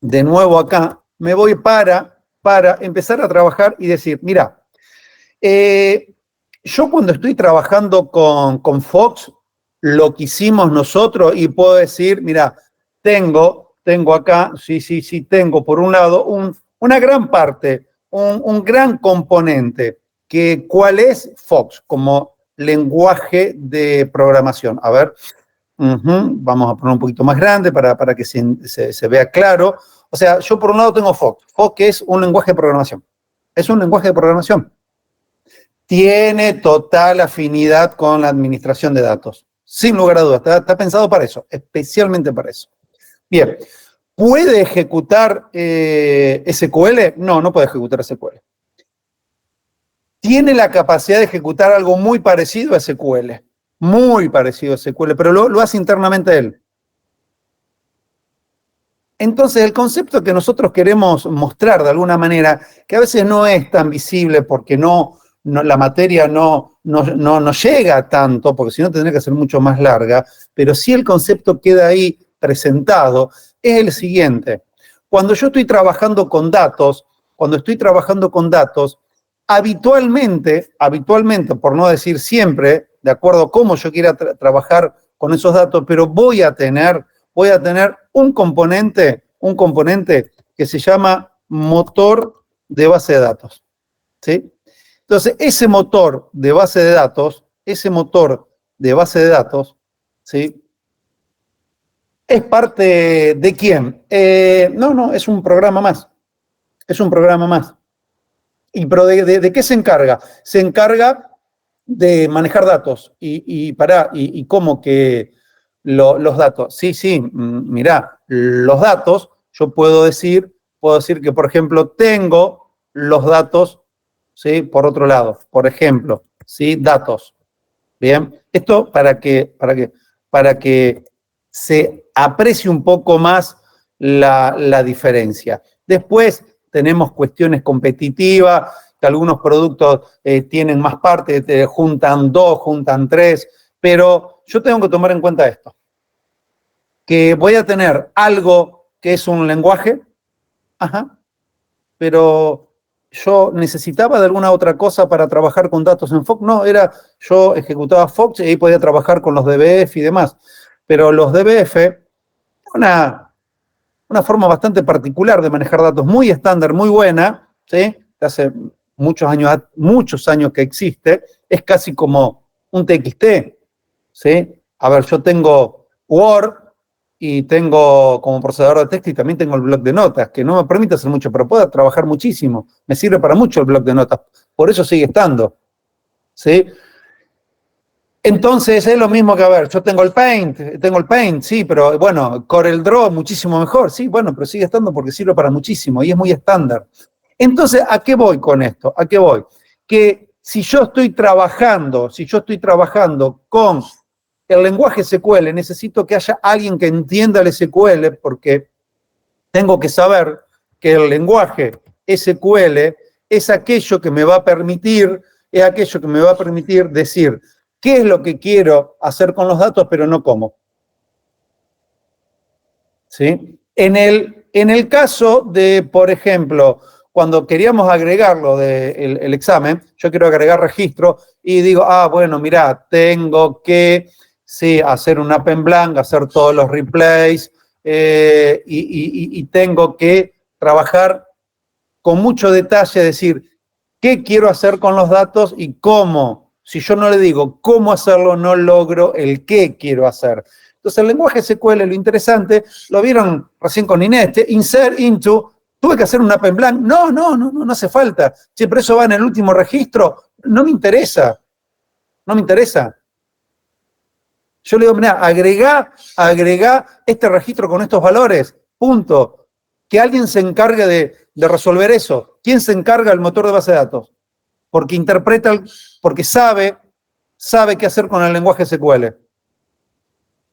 de nuevo acá, me voy para empezar a trabajar y decir, mira, yo cuando estoy trabajando con Fox, lo que hicimos nosotros, y puedo decir, mira, tengo acá, sí, tengo por un lado una gran parte, un gran componente, que ¿cuál es? Fox, como lenguaje de programación. A ver, vamos a poner un poquito más grande para que se vea claro. O sea, yo por un lado tengo Fox. Fox es un lenguaje de programación. Es un lenguaje de programación. Tiene total afinidad con la administración de datos. Sin lugar a dudas. Está pensado para eso, especialmente para eso. Bien. ¿Puede ejecutar SQL? No puede ejecutar SQL. Tiene la capacidad de ejecutar algo muy parecido a SQL. Muy parecido a SQL, pero lo hace internamente él. Entonces, el concepto que nosotros queremos mostrar de alguna manera, que a veces no es tan visible porque la materia no llega tanto, porque si no tendría que ser mucho más larga, pero sí el concepto queda ahí presentado, es el siguiente. Cuando yo estoy trabajando con datos, habitualmente, por no decir siempre, de acuerdo a cómo yo quiera trabajar con esos datos, pero voy a tener un componente que se llama motor de base de datos, ¿sí? Entonces, ese motor de base de datos, ¿sí? ¿Es parte de quién? No, es un programa más. Es un programa más. ¿Pero de qué se encarga? Se encarga de manejar datos. ¿Y cómo que los datos? Sí, mirá, los datos, yo puedo decir que, por ejemplo, tengo los datos, ¿sí? Por otro lado, por ejemplo, ¿sí? Datos. Bien, esto para que se aprecie un poco más la diferencia. Después tenemos cuestiones competitivas, que algunos productos tienen más partes, juntan 2, juntan 3, pero yo tengo que tomar en cuenta esto, que voy a tener algo que es un lenguaje, pero yo necesitaba de alguna otra cosa para trabajar con datos en Fox. No, yo ejecutaba Fox y ahí podía trabajar con los DBF y demás. Pero los DBF, una forma bastante particular de manejar datos, muy estándar, muy buena, ¿sí? Hace muchos años que existe, es casi como un TXT, ¿sí? A ver, yo tengo Word y tengo como procesador de texto y también tengo el bloc de notas, que no me permite hacer mucho, pero puedo trabajar muchísimo. Me sirve para mucho el bloc de notas, por eso sigue estando, ¿sí? Entonces es lo mismo que, a ver, yo tengo el Paint, sí, pero bueno, CorelDRAW muchísimo mejor, sí, bueno, pero sigue estando porque sirve para muchísimo y es muy estándar. Entonces, ¿a qué voy con esto? ¿A qué voy? Que si yo estoy trabajando con el lenguaje SQL, necesito que haya alguien que entienda el SQL, porque tengo que saber que el lenguaje SQL es aquello que me va a permitir decir qué es lo que quiero hacer con los datos, pero no cómo. ¿Sí? En el caso de, por ejemplo, cuando queríamos agregarlo del examen, yo quiero agregar registro y digo, bueno, mirá, tengo que hacer un append blank, hacer todos los replays y tengo que trabajar con mucho detalle, decir, qué quiero hacer con los datos y cómo. Si yo no le digo cómo hacerlo, no logro el qué quiero hacer. Entonces, el lenguaje SQL, lo interesante, lo vieron recién con Inés, insert into, tuve que hacer un append blank. No hace falta. Sí, pero eso va en el último registro. No me interesa. Yo le digo, mirá, agregá este registro con estos valores, punto. Que alguien se encargue de resolver eso. ¿Quién se encarga del motor de base de datos? Porque porque sabe qué hacer con el lenguaje SQL.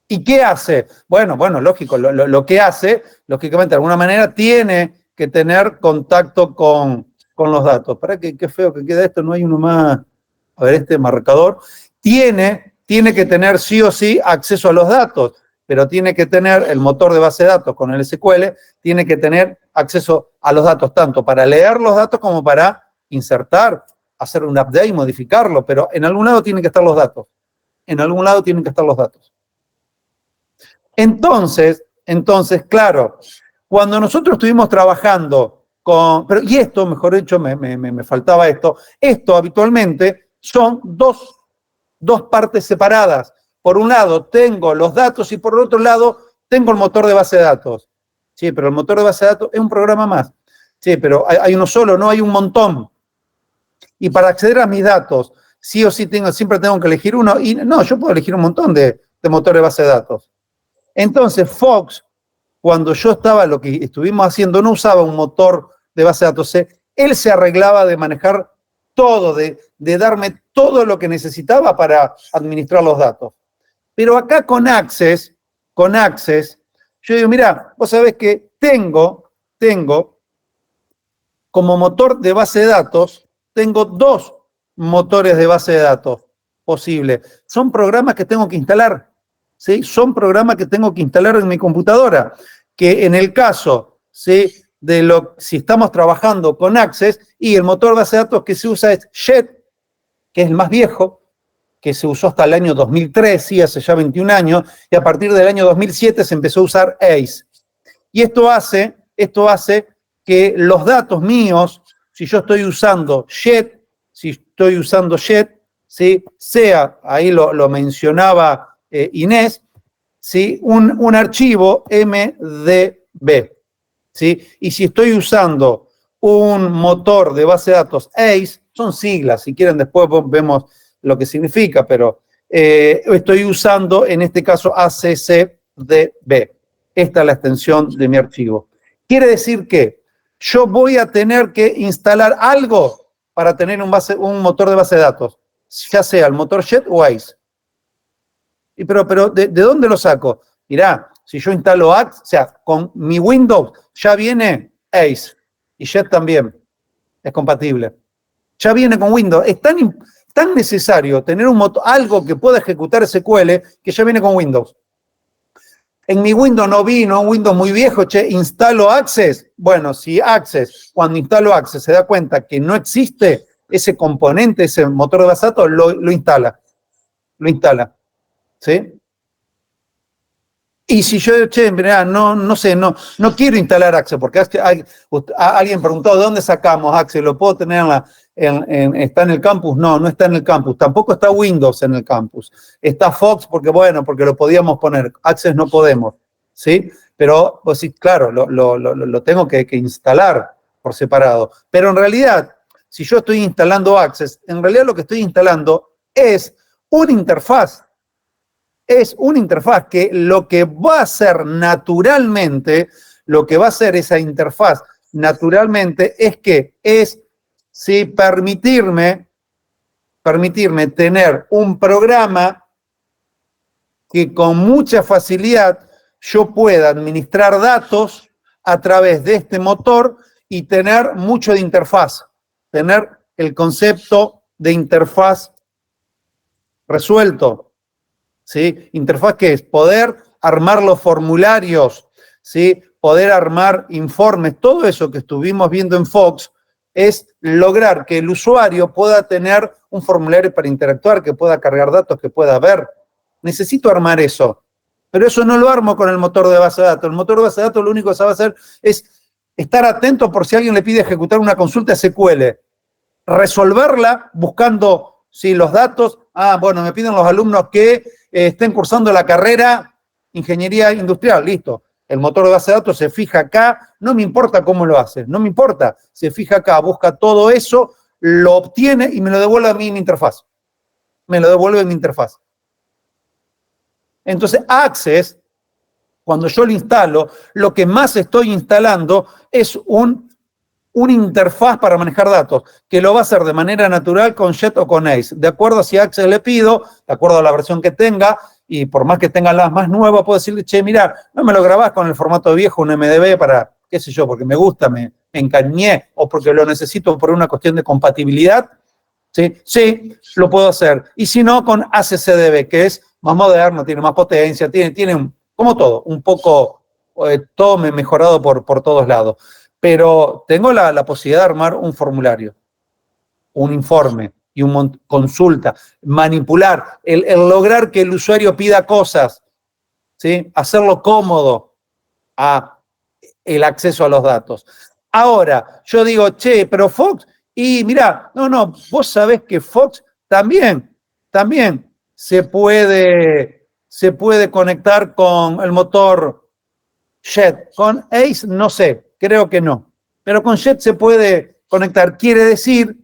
¿Y qué hace? Bueno, lógico, lo que hace, lógicamente, de alguna manera, tiene que tener contacto con los datos. Para qué feo que queda esto, no hay uno más. A ver, este marcador. Tiene que tener sí o sí acceso a los datos, pero tiene que tener el motor de base de datos con el SQL, tiene que tener acceso a los datos, tanto para leer los datos como para insertar, hacer un update, modificarlo, pero en algún lado tienen que estar los datos. Entonces, claro, cuando nosotros estuvimos trabajando y esto, mejor dicho, me faltaba esto habitualmente son dos partes separadas. Por un lado tengo los datos y por el otro lado tengo el motor de base de datos. Sí, pero el motor de base de datos es un programa más. Sí, pero hay uno solo, no hay un montón. Y para acceder a mis datos, sí o sí siempre tengo que elegir uno. Y no, yo puedo elegir un montón de motores de base de datos. Entonces, Fox, cuando yo estaba, lo que estuvimos haciendo, no usaba un motor de base de datos. Él se arreglaba de manejar todo, de darme todo lo que necesitaba para administrar los datos. Pero acá con Access, yo digo, mira, vos sabés que tengo como motor de base de datos, tengo 2 motores de base de datos posibles. Son programas que tengo que instalar, ¿sí? Son programas que tengo que instalar en mi computadora, que en el caso, ¿sí?, si estamos trabajando con Access, y el motor de base de datos que se usa es Jet, que es el más viejo, que se usó hasta el año 2003, sí, hace ya 21 años, y a partir del año 2007 se empezó a usar ACE. Y esto hace que los datos míos, si yo estoy usando Jet, ¿sí? Sea, ahí lo mencionaba Inés, ¿sí? Un archivo MDB, ¿sí? Y si estoy usando un motor de base de datos ACE, son siglas, si quieren después vemos lo que significa, pero estoy usando en este caso ACCDB. Esta es la extensión de mi archivo. Quiere decir que yo voy a tener que instalar algo para tener un motor de base de datos, ya sea el motor Jet o ACE. Pero ¿de dónde lo saco? Mirá, si yo instalo ACE, o sea, con mi Windows ya viene ACE y Jet también es compatible. Ya viene con Windows. Es tan necesario tener algo que pueda ejecutar SQL que ya viene con Windows. En mi Windows no vino, un Windows muy viejo, instalo Access. Bueno, si Access, cuando instalo Access, se da cuenta que no existe ese componente, ese motor de base de datos, lo instala. Lo instala. ¿Sí? Y si yo, mirá, no sé, no quiero instalar Access, porque alguien preguntó, ¿de dónde sacamos Access? ¿Lo puedo tener está en el campus? No está en el campus. Tampoco está Windows en el campus. Está Fox porque lo podíamos poner. Access no podemos, ¿sí? Pero, pues sí, claro, lo tengo que instalar por separado. Pero en realidad, si yo estoy instalando Access, en realidad lo que estoy instalando es una interfaz. Es una interfaz que lo que va a hacer naturalmente, lo que va a hacer esa interfaz naturalmente es ¿sí? permitirme tener un programa que con mucha facilidad yo pueda administrar datos a través de este motor y tener mucho de interfaz, tener el concepto de interfaz resuelto. ¿Sí? Interfaz que es poder armar los formularios, ¿sí? Poder armar informes, todo eso que estuvimos viendo en Fox es lograr que el usuario pueda tener un formulario para interactuar, que pueda cargar datos, que pueda ver. Necesito armar eso, pero eso no lo armo con el motor de base de datos. El motor de base de datos lo único que sabe hacer es estar atento por si alguien le pide ejecutar una consulta SQL, resolverla buscando ¿sí? los datos. Bueno, me piden los alumnos que estén cursando la carrera Ingeniería Industrial, listo. El motor de base de datos se fija acá, no me importa cómo lo hace, no me importa. Se fija acá, busca todo eso, lo obtiene y me lo devuelve a mí en mi interfaz. Me lo devuelve en mi interfaz. Entonces, Access, cuando yo lo instalo, lo que más estoy instalando es una interfaz para manejar datos, que lo va a hacer de manera natural con Jet o con ACE, de acuerdo a si Access le pido, de acuerdo a la versión que tenga, y por más que tenga las más nuevas, puedo decirle, mirá, no me lo grabás con el formato viejo, un MDB para, qué sé yo, porque me gusta, me encañé, o porque lo necesito por una cuestión de compatibilidad, sí, lo puedo hacer. Y si no, con ACCDB, que es más moderno, tiene más potencia, tiene como todo, un poco, todo mejorado por todos lados. Pero tengo la posibilidad de armar un formulario, un informe y una consulta, manipular, el lograr que el usuario pida cosas, ¿sí? Hacerlo cómodo a el acceso a los datos. Ahora, yo digo, pero Fox, y mirá, no, vos sabés que Fox también se puede conectar con el motor Jet. Con ACE, no sé. Creo que no. Pero con Jet se puede conectar. Quiere decir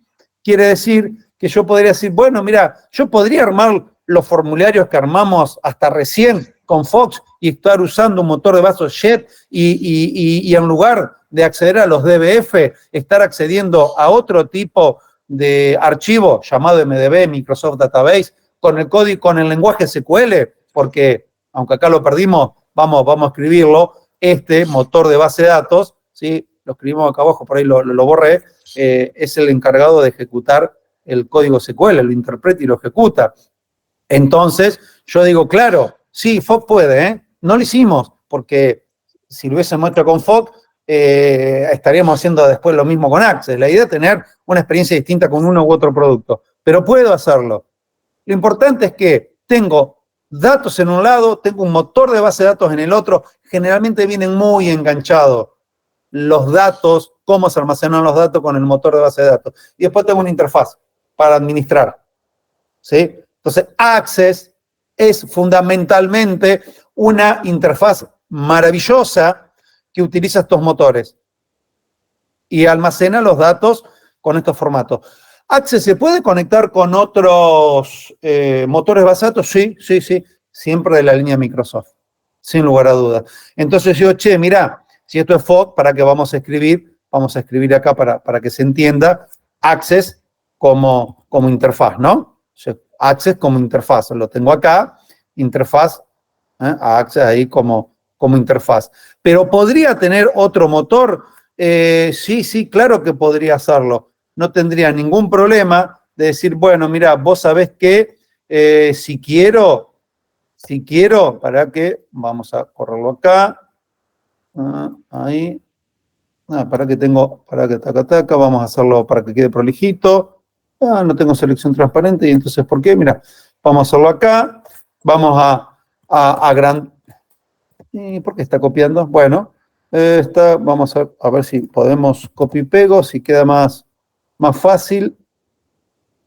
que yo podría decir, bueno, mira, yo podría armar los formularios que armamos hasta recién con Fox y estar usando un motor de base Jet y en lugar de acceder a los DBF, estar accediendo a otro tipo de archivo llamado MDB, Microsoft Database, con el código, con el lenguaje SQL, porque, aunque acá lo perdimos, vamos a escribirlo, este motor de base de datos, ¿sí? Lo escribimos acá abajo, por ahí lo borré, es el encargado de ejecutar el código SQL, lo interpreta y lo ejecuta. Entonces, yo digo, claro, sí, Fox puede, no lo hicimos, porque si lo hubiésemos hecho con Fox, estaríamos haciendo después lo mismo con Access. La idea es tener una experiencia distinta con uno u otro producto, pero puedo hacerlo. Lo importante es que tengo datos en un lado, tengo un motor de base de datos en el otro, generalmente vienen muy enganchados los datos, cómo se almacenan los datos con el motor de base de datos. Y después tengo una interfaz para administrar, ¿sí? Entonces, Access es fundamentalmente una interfaz maravillosa que utiliza estos motores y almacena los datos con estos formatos. Access se puede conectar con otros motores de base de datos, sí, siempre de la línea Microsoft, sin lugar a dudas. Entonces yo, mirá, si esto es Fog, ¿para qué vamos a escribir? Vamos a escribir acá para que se entienda Access como interfaz, ¿no? Access como interfaz, lo tengo acá, interfaz, Access ahí como interfaz. Pero ¿podría tener otro motor? Sí, claro que podría hacerlo. No tendría ningún problema de decir, bueno, mira, vos sabés que si quiero, para que, vamos a correrlo acá, ahí, para que taca, vamos a hacerlo para que quede prolijito. No tengo selección transparente y entonces, ¿por qué? Mira, vamos a hacerlo acá, vamos a ¿por qué está copiando? Bueno, vamos a ver si podemos copy y pego, si queda más fácil,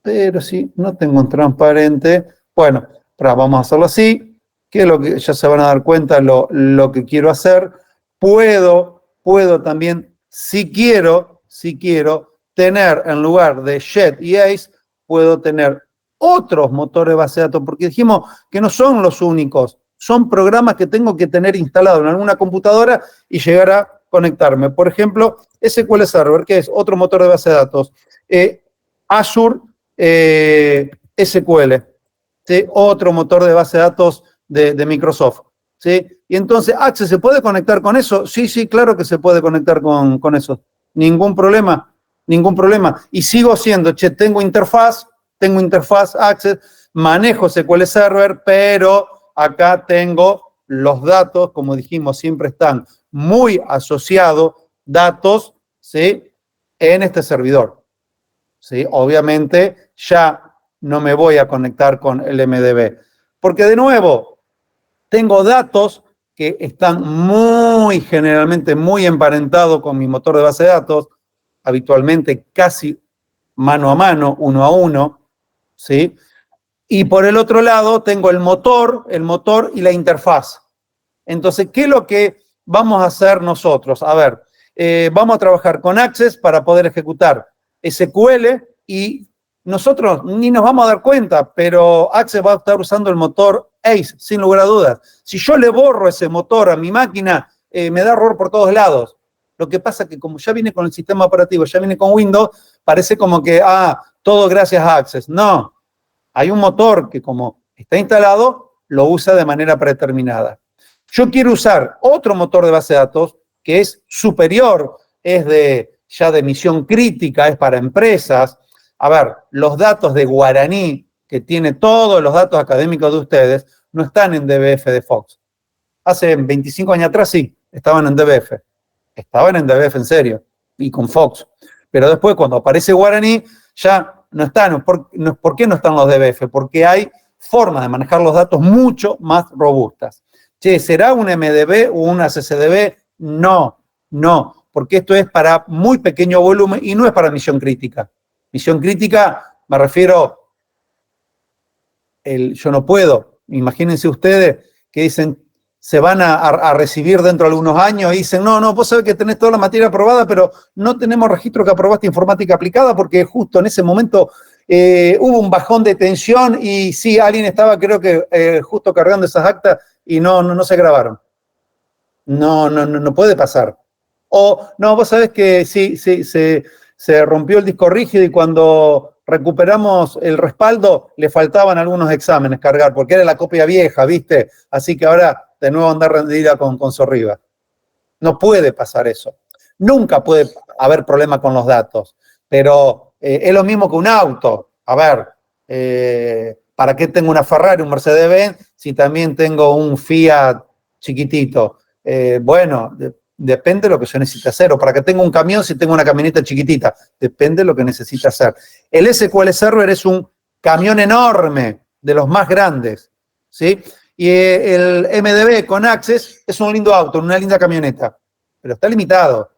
pero si no tengo un transparente, bueno, vamos a hacerlo así, que es lo que ya se van a dar cuenta lo que quiero hacer. Puedo también, si quiero, tener en lugar de Jet y Ace, puedo tener otros motores de base de datos, porque dijimos que no son los únicos, son programas que tengo que tener instalado en alguna computadora y llegar a conectarme. Por ejemplo, SQL Server, que es otro motor de base de datos. Azure SQL, ¿sí? Otro motor de base de datos de Microsoft, ¿sí? Y entonces, Access, ¿se puede conectar con eso? Sí, claro que se puede conectar con eso. Ningún problema. Y sigo haciendo, tengo interfaz Access, manejo SQL Server, pero acá tengo los datos, como dijimos, siempre están muy asociados, datos, ¿sí? En este servidor, ¿sí? Obviamente ya no me voy a conectar con el MDB, porque de nuevo, tengo datos que están generalmente muy emparentados con mi motor de base de datos, habitualmente casi mano a mano, uno a uno, ¿sí? Y por el otro lado tengo el motor y la interfaz. Entonces, ¿qué es lo que vamos a hacer nosotros? A ver, vamos a trabajar con Access para poder ejecutar SQL y nosotros ni nos vamos a dar cuenta, pero Access va a estar usando el motor Ace, sin lugar a dudas. Si yo le borro ese motor a mi máquina, me da error por todos lados. Lo que pasa es que como ya viene con el sistema operativo, ya viene con Windows, parece como que, todo gracias a Access. No, hay un motor que como está instalado, lo usa de manera predeterminada. Yo quiero usar otro motor de base de datos que es superior, es ya de misión crítica, es para empresas. A ver, los datos de Guaraní, que tiene todos los datos académicos de ustedes, no están en DBF de Fox. Hace 25 años atrás sí, estaban en DBF. Estaban en DBF en serio, y con Fox. Pero después, cuando aparece Guaraní, ya no están. ¿Por qué no están los DBF? Porque hay formas de manejar los datos mucho más robustas. ¿Será un MDB o una CCDB? No, porque esto es para muy pequeño volumen y no es para misión crítica. Misión crítica, me refiero, yo no puedo. Imagínense ustedes que dicen, se van a recibir dentro de algunos años y dicen, no, vos sabés que tenés toda la materia aprobada, pero no tenemos registro que aprobaste informática aplicada porque justo en ese momento hubo un bajón de tensión y sí, alguien estaba, creo que justo cargando esas actas y no se grabaron. No puede pasar. O, no, vos sabés que sí, se rompió el disco rígido y cuando recuperamos el respaldo le faltaban algunos exámenes cargar, porque era la copia vieja, ¿viste? Así que ahora de nuevo andar rendida con Sorriba. No puede pasar eso. Nunca puede haber problema con los datos, pero es lo mismo que un auto. A ver, ¿para qué tengo una Ferrari, un Mercedes-Benz, si también tengo un Fiat chiquitito? Bueno, depende de lo que yo necesite hacer. O para qué tengo un camión si tengo una camioneta chiquitita. Depende de lo que necesite hacer. El SQL Server es un camión enorme, de los más grandes. ¿sí? Y el MDB con Access es un lindo auto, una linda camioneta, pero está limitado.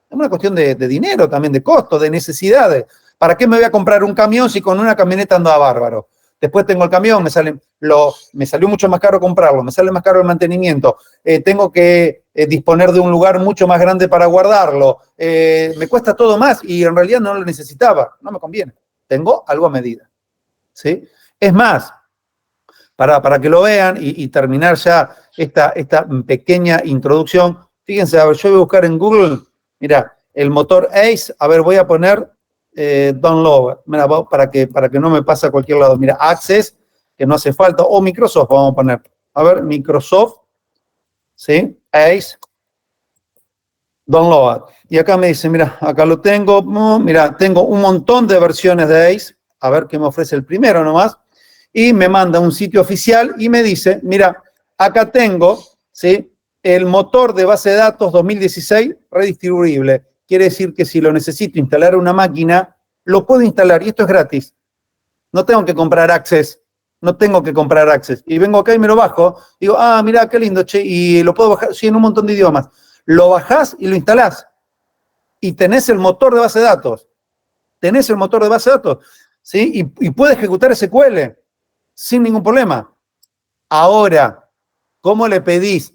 Es una cuestión de dinero también, de costo, de necesidades. ¿Para qué me voy a comprar un camión si con una camioneta ando a bárbaro? Después tengo el camión, me salió mucho más caro comprarlo, me sale más caro el mantenimiento, tengo que disponer de un lugar mucho más grande para guardarlo, me cuesta todo más y en realidad no lo necesitaba, no me conviene. Tengo algo a medida, ¿sí? Es más, para que lo vean y terminar ya esta pequeña introducción, fíjense, a ver, yo voy a buscar en Google, mira, el motor Ace, a ver, voy a poner download, mira, para que no me pase a cualquier lado. Mira, Access, que no hace falta, o Microsoft, vamos a poner. A ver, Microsoft, ¿sí? Ace, download. Y acá me dice, mira, acá lo tengo, mira, tengo un montón de versiones de Ace, a ver qué me ofrece el primero nomás, y me manda un sitio oficial y me dice, mira, acá tengo, ¿sí? El motor de base de datos 2016 redistribuible. Quiere decir que si lo necesito instalar en una máquina, lo puedo instalar y esto es gratis. No tengo que comprar Access. No tengo que comprar Access. Y vengo acá y me lo bajo. Digo, mira, qué lindo, che. Y lo puedo bajar, sí, en un montón de idiomas. Lo bajás y lo instalás. Y tenés el motor de base de datos. Tenés el motor de base de datos. ¿Sí? Y puede ejecutar SQL sin ningún problema. Ahora, ¿cómo le pedís?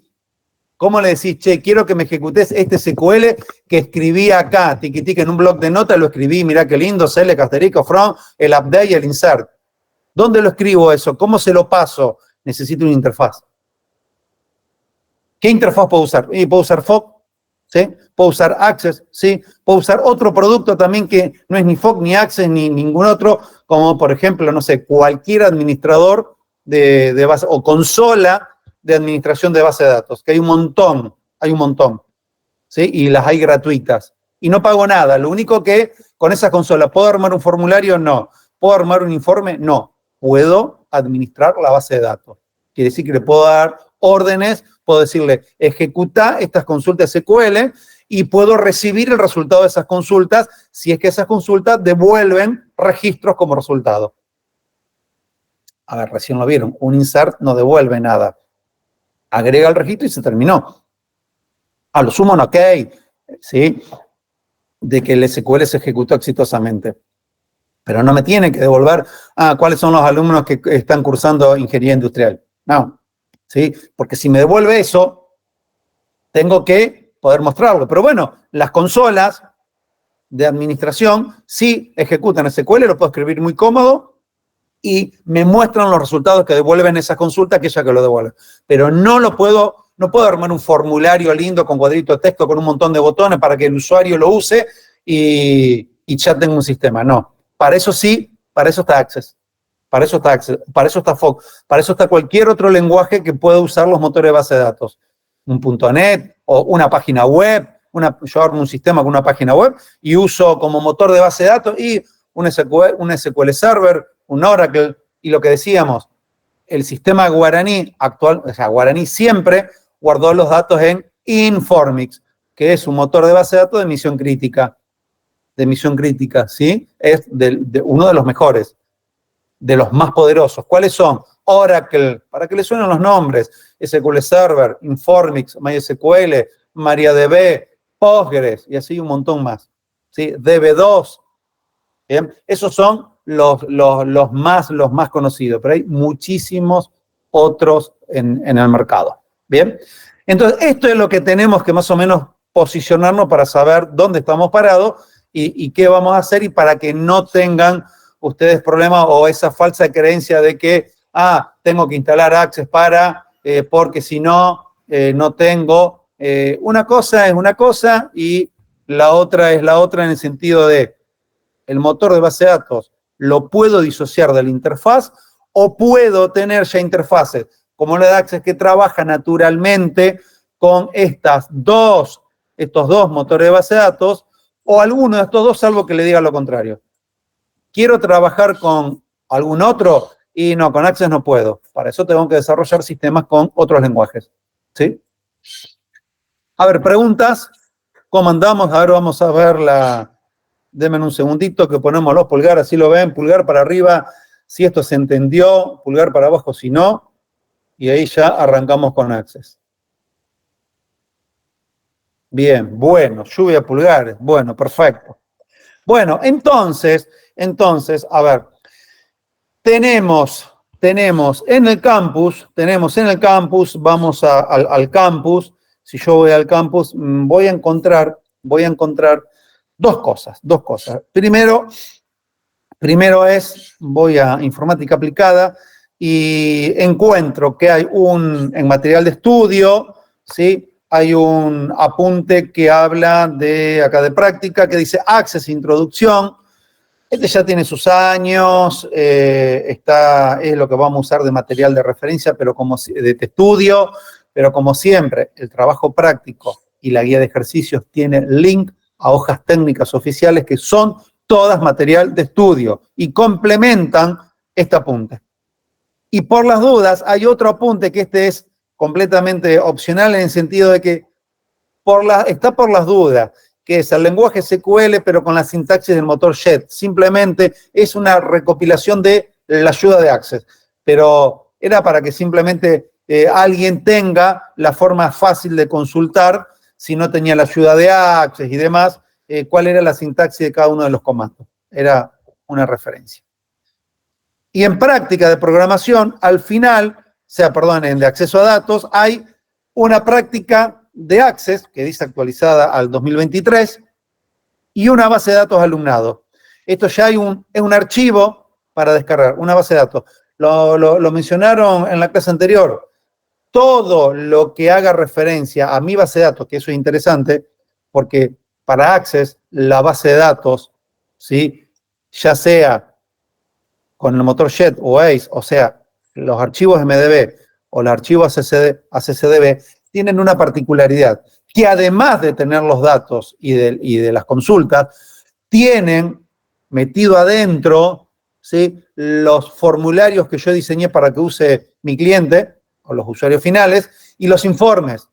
¿Cómo le decís, che, quiero que me ejecutes este SQL que escribí acá, tiquitica, en un bloc de notas, lo escribí, mirá qué lindo, select, asterisk, from, el update y el insert. ¿Dónde lo escribo eso? ¿Cómo se lo paso? Necesito una interfaz. ¿Qué interfaz puedo usar? Puedo usar FOC, ¿sí? Puedo usar Access, ¿sí? Puedo usar otro producto también que no es ni FOC, ni Access, ni ningún otro, como por ejemplo, no sé, cualquier administrador de base, o consola de administración de base de datos, que hay un montón, ¿sí? Y las hay gratuitas. Y no pago nada, lo único que con esas consolas, ¿puedo armar un formulario? No. ¿Puedo armar un informe? No. Puedo administrar la base de datos. Quiere decir que le puedo dar órdenes, puedo decirle, ejecuta estas consultas SQL y puedo recibir el resultado de esas consultas si es que esas consultas devuelven registros como resultado. A ver, recién lo vieron, un insert no devuelve nada. Agrega el registro y se terminó. A lo sumo un OK, ¿sí? De que el SQL se ejecutó exitosamente. Pero no me tiene que devolver, ¿cuáles son los alumnos que están cursando ingeniería industrial? No, ¿sí? Porque si me devuelve eso, tengo que poder mostrarlo. Pero bueno, las consolas de administración sí ejecutan SQL, lo puedo escribir muy cómodo, y me muestran los resultados que devuelven esas consultas, que ya que lo devuelven. Pero no puedo armar un formulario lindo con cuadrito de texto, con un montón de botones para que el usuario lo use y ya tengo un sistema. No. Para eso sí, para eso está Access. Para eso está Access, para eso está FOC, para eso está cualquier otro lenguaje que pueda usar los motores de base de datos. Un .NET o una página web, yo armo un sistema con una página web y uso como motor de base de datos y un SQL Server, un Oracle, y lo que decíamos, el sistema Guaraní actual, o sea, Guaraní siempre guardó los datos en Informix, que es un motor de base de datos de misión crítica, ¿sí? Es uno de los mejores, de los más poderosos. ¿Cuáles son? Oracle, para que le suenen los nombres, SQL Server, Informix, MySQL, MariaDB, Postgres, y así un montón más, ¿sí? DB2, ¿bien? Esos son los más conocidos, pero hay muchísimos otros en el mercado. ¿Bien? Entonces, esto es lo que tenemos que más o menos posicionarnos para saber dónde estamos parados y qué vamos a hacer, y para que no tengan ustedes problemas o esa falsa creencia de que, tengo que instalar Access porque si no, no tengo. Una cosa es una cosa y la otra es la otra, en el sentido de el motor de base de datos lo puedo disociar de la interfaz o puedo tener ya interfaces como la de Access que trabaja naturalmente con estos dos motores de base de datos, o alguno de estos dos, salvo que le diga lo contrario. ¿Quiero trabajar con algún otro? Y no, con Access no puedo. Para eso tengo que desarrollar sistemas con otros lenguajes. ¿Sí? A ver, preguntas. ¿Cómo andamos? A ver, vamos a ver Denme un segundito que ponemos los pulgares, así lo ven, pulgar para arriba si esto se entendió, pulgar para abajo si no. Y ahí ya arrancamos con Access. Bien, bueno, lluvia de pulgares. Bueno, perfecto. Bueno, entonces, a ver, tenemos en el campus, vamos al campus. Si yo voy al campus, voy a encontrar dos cosas. Primero voy a informática aplicada y encuentro que hay en material de estudio, ¿sí? Hay un apunte que habla de práctica, que dice Access Introducción. Este ya tiene sus años, es lo que vamos a usar de material de referencia, pero de estudio, pero como siempre, el trabajo práctico y la guía de ejercicios tiene link a hojas técnicas oficiales que son todas material de estudio y complementan este apunte. Y por las dudas, hay otro apunte que este es completamente opcional en el sentido de que está por las dudas, que es el lenguaje SQL, pero con la sintaxis del motor JET. Simplemente es una recopilación de la ayuda de Access. Pero era para que simplemente alguien tenga la forma fácil de consultar, si no tenía la ayuda de Access y demás, cuál era la sintaxis de cada uno de los comandos. Era una referencia. Y en práctica de programación, al final, en de acceso a datos, hay una práctica de Access, que dice actualizada al 2023, y una base de datos alumnado. Esto ya es un archivo para descargar, una base de datos. Lo mencionaron en la clase anterior. Todo lo que haga referencia a mi base de datos, que eso es interesante, porque para Access, la base de datos, ¿sí? Ya sea con el motor JET o ACE, o sea, los archivos MDB o los archivos ACCDB, tienen una particularidad, que además de tener los datos y de las consultas, tienen metido adentro, ¿sí?, los formularios que yo diseñé para que use mi cliente o los usuarios finales, y los informes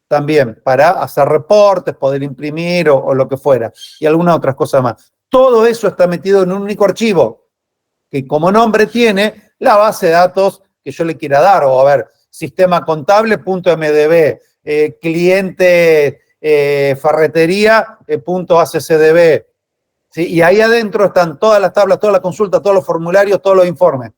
también, para hacer reportes, poder imprimir o lo que fuera, y algunas otras cosas más. Todo eso está metido en un único archivo, que como nombre tiene la base de datos que yo le quiera dar, o a ver, sistema contable.mdb, cliente ferretería.accdb, ¿sí? Y ahí adentro están todas las tablas, toda la consulta, todos los formularios, todos los informes.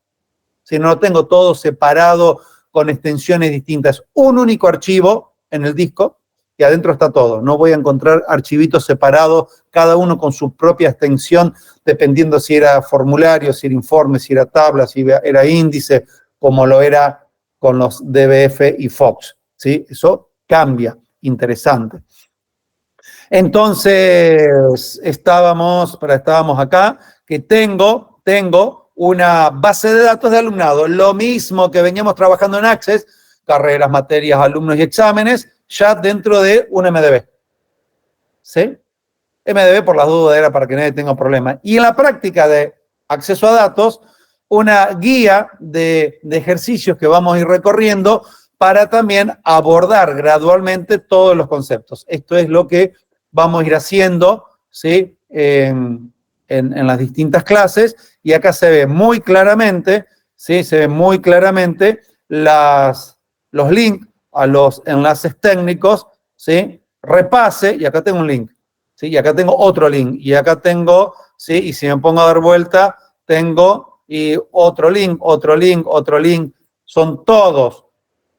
Si no lo tengo todo separado con extensiones distintas, un único archivo en el disco y adentro está todo. No voy a encontrar archivitos separados, cada uno con su propia extensión, dependiendo si era formulario, si era informe, si era tabla, si era índice, como lo era con los DBF y Fox, ¿sí? Eso cambia, interesante. Entonces, estábamos acá, que tengo una base de datos de alumnado, lo mismo que veníamos trabajando en Access, carreras, materias, alumnos y exámenes, ya dentro de un MDB. ¿Sí? MDB, por las dudas, era para que nadie tenga problema. Y en la práctica de acceso a datos, una guía de ejercicios que vamos a ir recorriendo para también abordar gradualmente todos los conceptos. Esto es lo que vamos a ir haciendo, ¿sí?, en las distintas clases, y acá se ve muy claramente, ¿sí?, se ven muy claramente los links a los enlaces técnicos, ¿sí?, repase, y acá tengo un link, ¿sí?, y acá tengo otro link, y acá tengo, ¿sí?, y si me pongo a dar vuelta, tengo y otro link, son todos,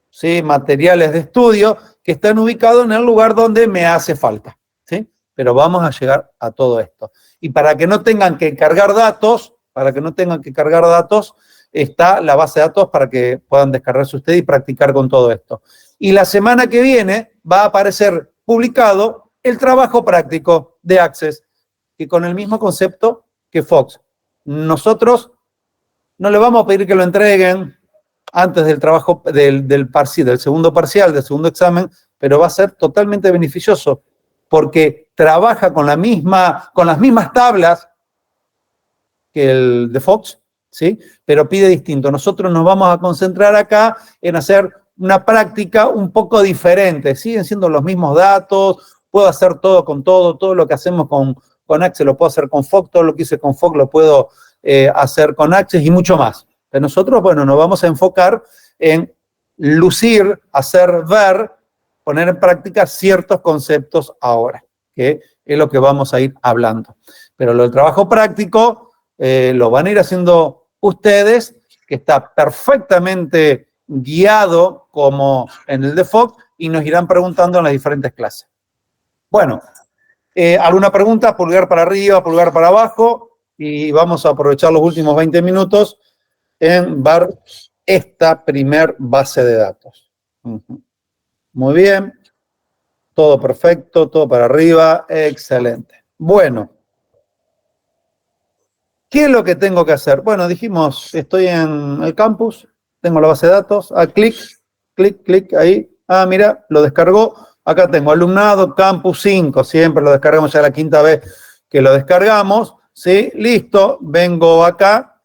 ¿sí?, materiales de estudio que están ubicados en el lugar donde me hace falta, ¿sí? Pero vamos a llegar a todo esto. Y para que no tengan que cargar datos, está la base de datos para que puedan descargarse ustedes y practicar con todo esto. Y la semana que viene va a aparecer publicado el trabajo práctico de Access, que con el mismo concepto que Fox. Nosotros no le vamos a pedir que lo entreguen antes del trabajo del segundo parcial, del segundo examen, pero va a ser totalmente beneficioso, porque trabaja con las mismas tablas que el de Fox, ¿sí?, pero pide distinto. Nosotros nos vamos a concentrar acá en hacer una práctica un poco diferente. Siguen siendo los mismos datos, puedo hacer todo con todo lo que hacemos con Access lo puedo hacer con Fox, todo lo que hice con Fox lo puedo hacer con Access y mucho más. Pero nosotros, bueno, nos vamos a enfocar en lucir, hacer ver, poner en práctica ciertos conceptos ahora, que es lo que vamos a ir hablando. Pero lo del trabajo práctico lo van a ir haciendo ustedes, que está perfectamente guiado como en el de Fox, y nos irán preguntando en las diferentes clases. Bueno, ¿alguna pregunta? Pulgar para arriba, pulgar para abajo, y vamos a aprovechar los últimos 20 minutos en ver esta primer base de datos. Muy bien, todo perfecto, todo para arriba, excelente. Bueno, ¿qué es lo que tengo que hacer? Bueno, dijimos, estoy en el campus, tengo la base de datos, clic, clic, clic, ahí. Mira, lo descargó. Acá tengo alumnado, campus 5, siempre lo descargamos, ya la quinta vez que lo descargamos, ¿sí? Listo, vengo acá,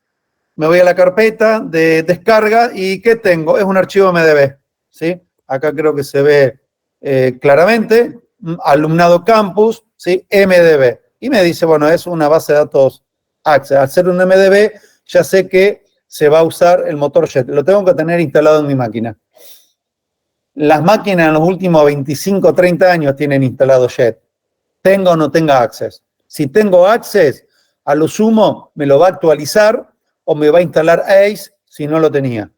me voy a la carpeta de descarga y ¿qué tengo? Es un archivo MDB, ¿sí? Acá creo que se ve claramente, alumnado campus, ¿sí? MDB. Y me dice, bueno, es una base de datos Access. Al ser un MDB, ya sé que se va a usar el motor Jet. Lo tengo que tener instalado en mi máquina. Las máquinas en los últimos 25 o 30 años tienen instalado Jet. Tenga o no tenga Access. Si tengo Access, a lo sumo me lo va a actualizar o me va a instalar Ace si no lo tenía.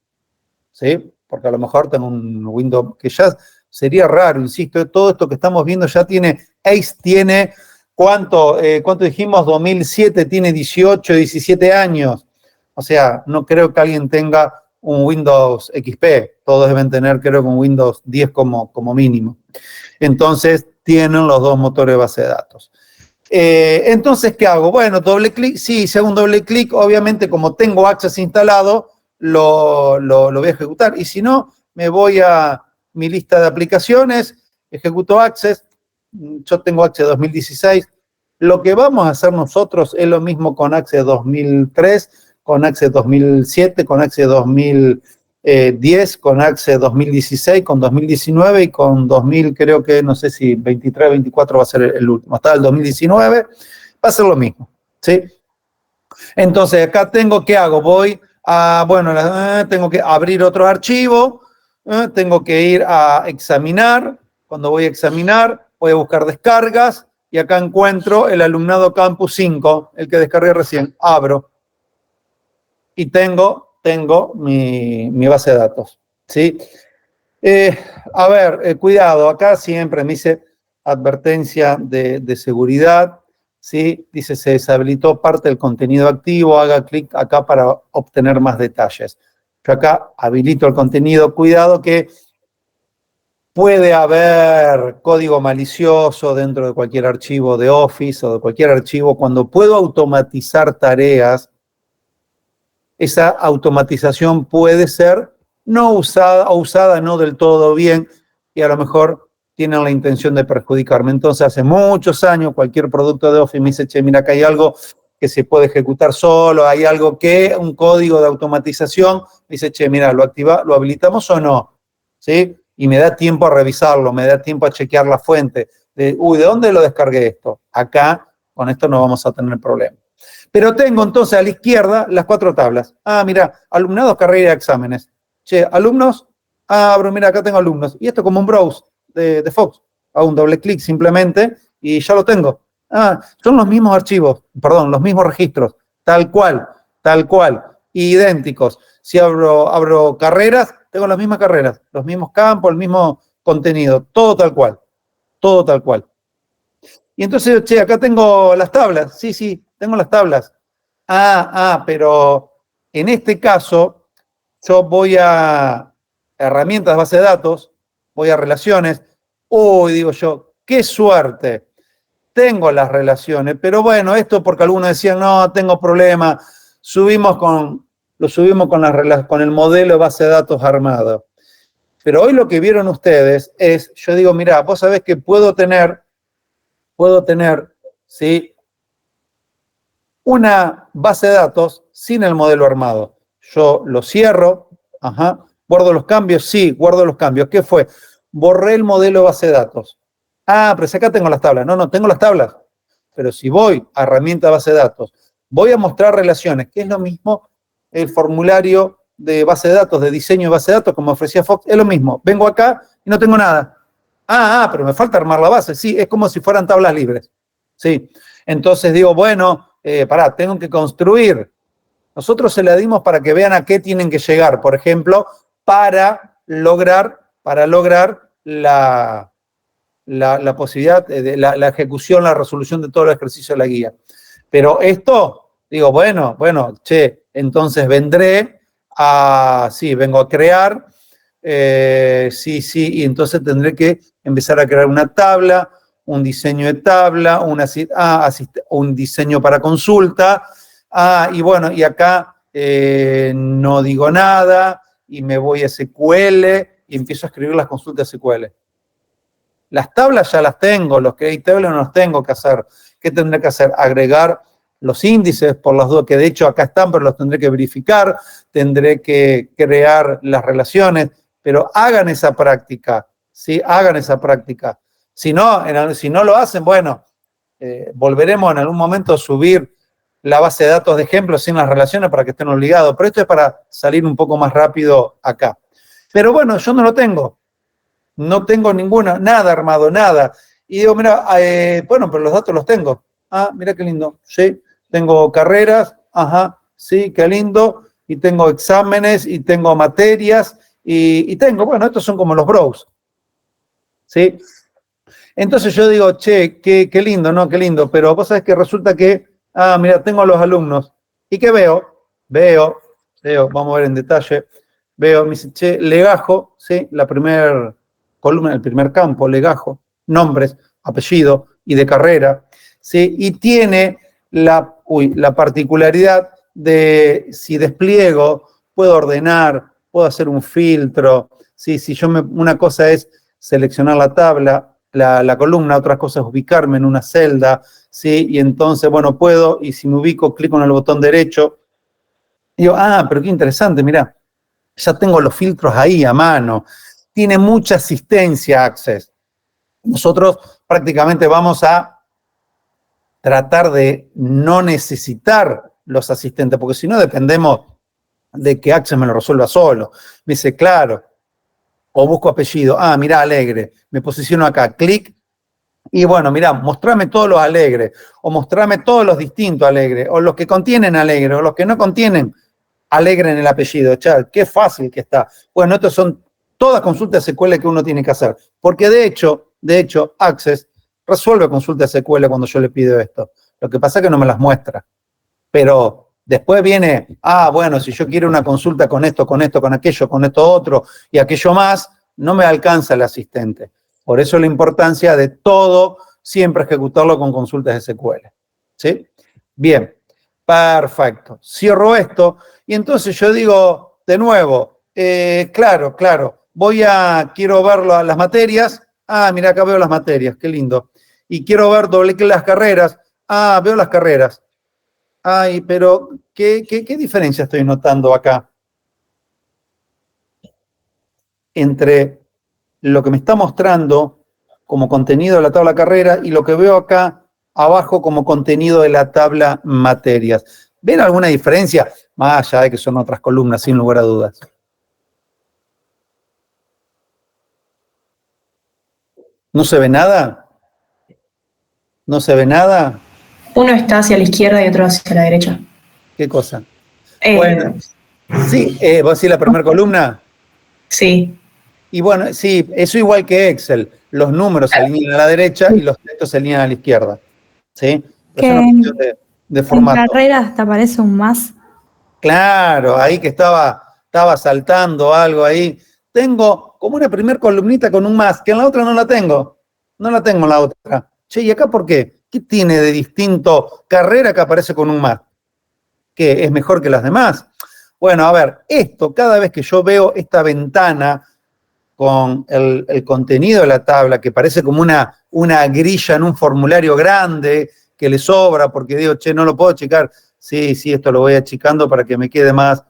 ¿Sí? Porque a lo mejor tengo un Windows que ya sería raro, insisto, todo esto que estamos viendo ya tiene, Ace tiene, ¿cuánto dijimos? 2007 tiene 18, 17 años. O sea, no creo que alguien tenga un Windows XP, todos deben tener creo que un Windows 10 como mínimo. Entonces tienen los dos motores de base de datos. Entonces, ¿qué hago? Bueno, doble clic, sí, si hago un doble clic, obviamente como tengo Access instalado, lo voy a ejecutar. Y si no, me voy a mi lista de aplicaciones, ejecuto Access, yo tengo Access 2016. Lo que vamos a hacer nosotros es lo mismo con Access 2003, con Access 2007, con Access 2010, con Access 2016, con 2019 y con 2000, creo que no sé si 23, 24 va a ser el último. Hasta el 2019 va a ser lo mismo, ¿sí? Entonces, acá tengo, ¿qué hago? Voy a, bueno, tengo que abrir otro archivo, tengo que ir a examinar. Cuando voy a examinar, voy a buscar descargas y acá encuentro el alumnado campus 5, el que descargué recién. Abro. Y tengo mi base de datos, ¿sí? A ver, cuidado, acá siempre me dice advertencia de seguridad, ¿sí? Dice, se deshabilitó parte del contenido activo, haga clic acá para obtener más detalles. Yo acá habilito el contenido, cuidado que puede haber código malicioso dentro de cualquier archivo de Office o de cualquier archivo. Cuando puedo automatizar tareas, esa automatización puede ser no usada o usada no del todo bien y a lo mejor tienen la intención de perjudicarme. Entonces, hace muchos años, cualquier producto de Office me dice, che, mira, acá hay algo que se puede ejecutar solo, hay algo que, un código de automatización, me dice, che, mira, ¿lo habilitamos o no? ¿Sí? Y me da tiempo a revisarlo, me da tiempo a chequear la fuente. ¿De dónde lo descargué esto? Acá, con esto no vamos a tener problema. Pero tengo entonces a la izquierda las 4 tablas. Mira, alumnados, carrera y exámenes. Che, alumnos, abro, mira, acá tengo alumnos. Y esto como un browse de Fox. Hago un doble clic simplemente y ya lo tengo. Son los mismos archivos, perdón, los mismos registros, tal cual, idénticos. Si abro carreras, tengo las mismas carreras, los mismos campos, el mismo contenido, todo tal cual, todo tal cual. Y entonces, che, acá tengo las tablas, sí, tengo las tablas. Pero en este caso, yo voy a herramientas, base de datos, voy a relaciones. Digo yo, qué suerte. Tengo las relaciones, pero bueno, esto porque algunos decían, no, tengo problema. Lo subimos con el modelo de base de datos armado. Pero hoy lo que vieron ustedes es, yo digo, mira, vos sabés que puedo tener, ¿sí?, una base de datos sin el modelo armado. Yo lo cierro, guardo los cambios, sí, guardo los cambios. ¿Qué fue? Borré el modelo de base de datos. Pero si acá tengo las tablas. No, tengo las tablas. Pero si voy a herramienta base de datos, voy a mostrar relaciones, que es lo mismo el formulario de base de datos, de diseño de base de datos, como ofrecía Fox, es lo mismo. Vengo acá y no tengo nada. Pero me falta armar la base. Sí, es como si fueran tablas libres. Sí. Entonces digo, bueno, tengo que construir. Nosotros se la dimos para que vean a qué tienen que llegar, por ejemplo, para lograr la posibilidad de la ejecución, la resolución de todos los ejercicios de la guía. Pero esto, digo, bueno, entonces vendré vengo a crear, y entonces tendré que empezar a crear una tabla, un diseño de tabla, un diseño para consulta, y acá no digo nada, y me voy a SQL, y empiezo a escribir las consultas SQL. Las tablas ya las tengo, los create tables no los tengo que hacer. ¿Qué tendré que hacer? Agregar los índices, por las dudas, que de hecho acá están, pero los tendré que verificar, tendré que crear las relaciones, pero hagan esa práctica, ¿sí? Hagan esa práctica. Si no lo hacen, bueno, volveremos en algún momento a subir la base de datos de ejemplos sin las relaciones para que estén obligados, pero esto es para salir un poco más rápido acá. Pero bueno, yo no lo tengo. No tengo nada armado, nada. Y digo, mira, pero los datos los tengo. Mira qué lindo. Sí, tengo carreras, sí, qué lindo. Y tengo exámenes, y tengo materias, y tengo, estos son como los bros. ¿Sí? Entonces yo digo, qué lindo, ¿no? Qué lindo. Pero vos sabés que resulta que, mira, tengo a los alumnos. ¿Y qué veo? Veo, vamos a ver en detalle. Veo, me dice, Legajo, ¿sí? La primera columna, el primer campo, Legajo, nombres, apellido y de carrera, ¿sí? Y tiene la particularidad de, si despliego, puedo ordenar, puedo hacer un filtro, ¿sí? Una cosa es seleccionar la tabla, la columna, otra cosa es ubicarme en una celda, ¿sí? Y entonces, puedo, y si me ubico, clico en el botón derecho, y digo, pero qué interesante, mirá, ya tengo los filtros ahí a mano. Tiene mucha asistencia Access. Nosotros prácticamente vamos a tratar de no necesitar los asistentes, porque si no dependemos de que Access me lo resuelva solo. Me dice, claro, o busco apellido, mirá, Alegre, me posiciono acá, clic, y mirá, mostrame todos los Alegres, o mostrame todos los distintos Alegres, o los que contienen Alegre, o los que no contienen Alegre en el apellido. Qué fácil que está. Bueno, estas son todas consultas SQL que uno tiene que hacer, porque de hecho, Access resuelve consultas SQL cuando yo le pido esto. Lo que pasa es que no me las muestra. Pero después viene, si yo quiero una consulta con esto, con aquello, con esto otro y aquello más, no me alcanza el asistente. Por eso la importancia de todo siempre ejecutarlo con consultas SQL. ¿Sí? Bien, perfecto. Cierro esto y entonces yo digo de nuevo, claro, quiero ver las materias. Mira, acá veo las materias, qué lindo. Y quiero ver doble clic las carreras. Veo las carreras. Pero ¿qué diferencia estoy notando acá? Entre lo que me está mostrando como contenido de la tabla carrera y lo que veo acá abajo como contenido de la tabla materias. ¿Ven alguna diferencia? Más allá de que son otras columnas, sin lugar a dudas. ¿No se ve nada? ¿No se ve nada? Uno está hacia la izquierda y otro hacia la derecha. ¿Qué cosa? Bueno, sí, ¿vos decís la primera columna? Sí. Y sí, eso igual que Excel. Los números se alinean a la derecha y los textos se alinean a la izquierda. ¿Sí? Es una cuestión de formato. En carreras te aparece un más. Claro, ahí que estaba saltando algo ahí. Tengo como una primer columnita con un más, que en la otra no la tengo. No la tengo en la otra. ¿Y acá por qué? ¿Qué tiene de distinto carrera que aparece con un más? ¿Que es mejor que las demás? Bueno, a ver, esto, cada vez que yo veo esta ventana con el contenido de la tabla, que parece como una grilla en un formulario grande, que le sobra, porque digo, no lo puedo checar. Sí, esto lo voy achicando para que me quede más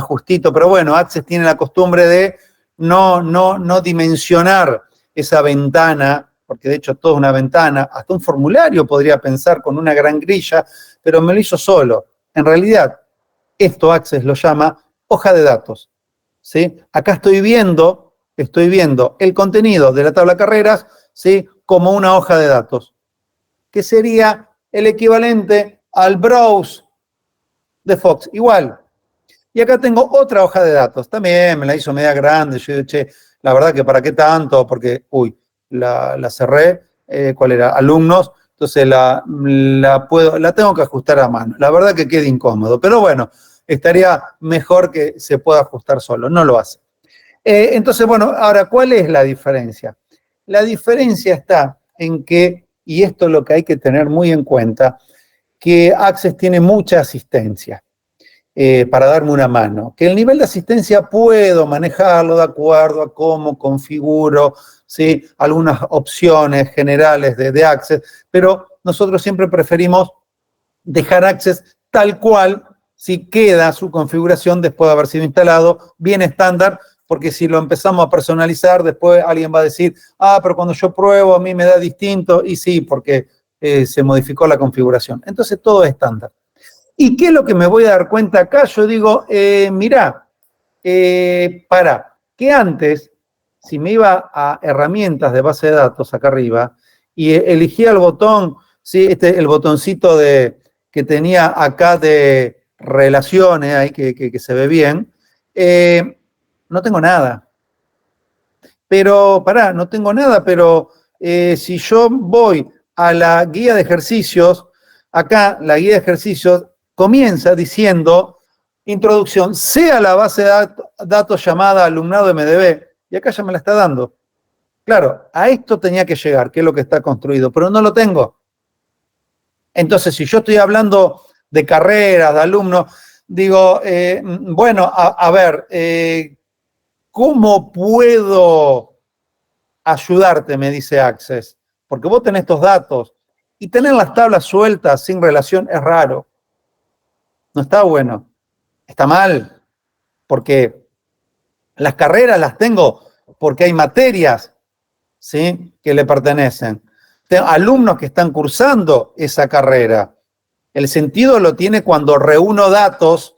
justito. Pero bueno, Access tiene la costumbre de no dimensionar esa ventana, porque de hecho toda una ventana, hasta un formulario podría pensar con una gran grilla, pero me lo hizo solo. En realidad, esto Access lo llama hoja de datos, ¿sí? Acá estoy viendo el contenido de la tabla de carreras, ¿sí? Como una hoja de datos, que sería el equivalente al browse de Fox, igual. Y acá tengo otra hoja de datos, también me la hizo media grande, yo dije, la verdad que para qué tanto, porque, la cerré, ¿cuál era? Alumnos, entonces la tengo que ajustar a mano. La verdad que queda incómodo, pero bueno, estaría mejor que se pueda ajustar solo, no lo hace. Entonces, bueno, ahora, ¿cuál es la diferencia? La diferencia está en que, y esto es lo que hay que tener muy en cuenta, que Access tiene mucha asistencia para darme una mano. Que el nivel de asistencia puedo manejarlo de acuerdo a cómo configuro, ¿sí? Algunas opciones generales de Access, pero nosotros siempre preferimos dejar Access tal cual si queda su configuración después de haber sido instalado, bien estándar, porque si lo empezamos a personalizar, después alguien va a decir, pero cuando yo pruebo a mí me da distinto, y sí, porque se modificó la configuración. Entonces todo es estándar. ¿Y qué es lo que me voy a dar cuenta acá? Yo digo, mirá, que antes, si me iba a herramientas de base de datos acá arriba, y elegía el botón, ¿sí? El botoncito que tenía acá de relaciones, ahí que se ve bien, no tengo nada. Pero, no tengo nada, pero si yo voy a la guía de ejercicios, acá la guía de ejercicios comienza diciendo, introducción, sea la base de datos llamada alumnado MDB, y acá ya me la está dando. Claro, a esto tenía que llegar, que es lo que está construido, pero no lo tengo. Entonces, si yo estoy hablando de carreras, de alumnos, digo, bueno, a ver, ¿cómo puedo ayudarte? Me dice Access, porque vos tenés estos datos y tener las tablas sueltas sin relación es raro. No está bueno, está mal, porque las carreras las tengo porque hay materias, ¿sí? Que le pertenecen. Tengo alumnos que están cursando esa carrera. El sentido lo tiene cuando reúno datos,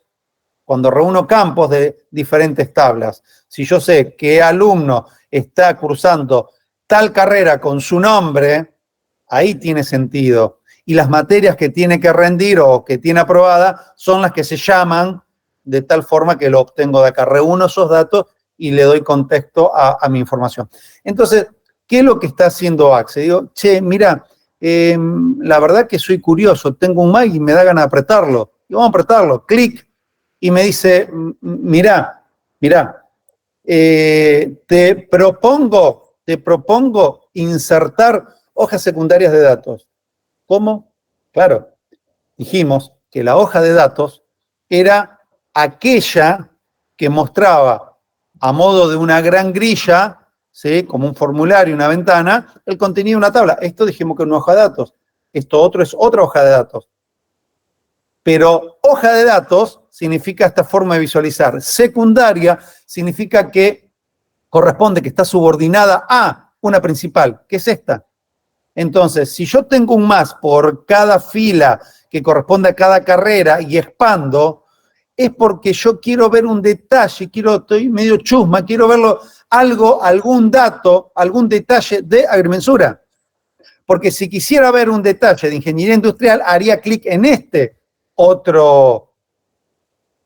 cuando reúno campos de diferentes tablas. Si yo sé qué alumno está cursando tal carrera con su nombre, ahí tiene sentido. Y las materias que tiene que rendir o que tiene aprobada son las que se llaman de tal forma que lo obtengo de acá. Reúno esos datos y le doy contexto a mi información. Entonces, ¿qué es lo que está haciendo Access? Digo, che, mira, la verdad que soy curioso, tengo un Mac y me da ganas de apretarlo. Y vamos a apretarlo, clic, y me dice, mirá, te propongo insertar hojas secundarias de datos. ¿Cómo? Claro, dijimos que la hoja de datos era aquella que mostraba a modo de una gran grilla, ¿sí? Como un formulario, una ventana, el contenido de una tabla. Esto dijimos que es una hoja de datos. Esto otro es otra hoja de datos. Pero hoja de datos significa esta forma de visualizar. Secundaria significa que corresponde, que está subordinada a una principal, que es esta. Entonces, si yo tengo un más por cada fila que corresponde a cada carrera y expando, es porque yo quiero ver un detalle, estoy medio chusma, quiero verlo, algún dato, algún detalle de agrimensura. Porque si quisiera ver un detalle de ingeniería industrial, haría clic en este otro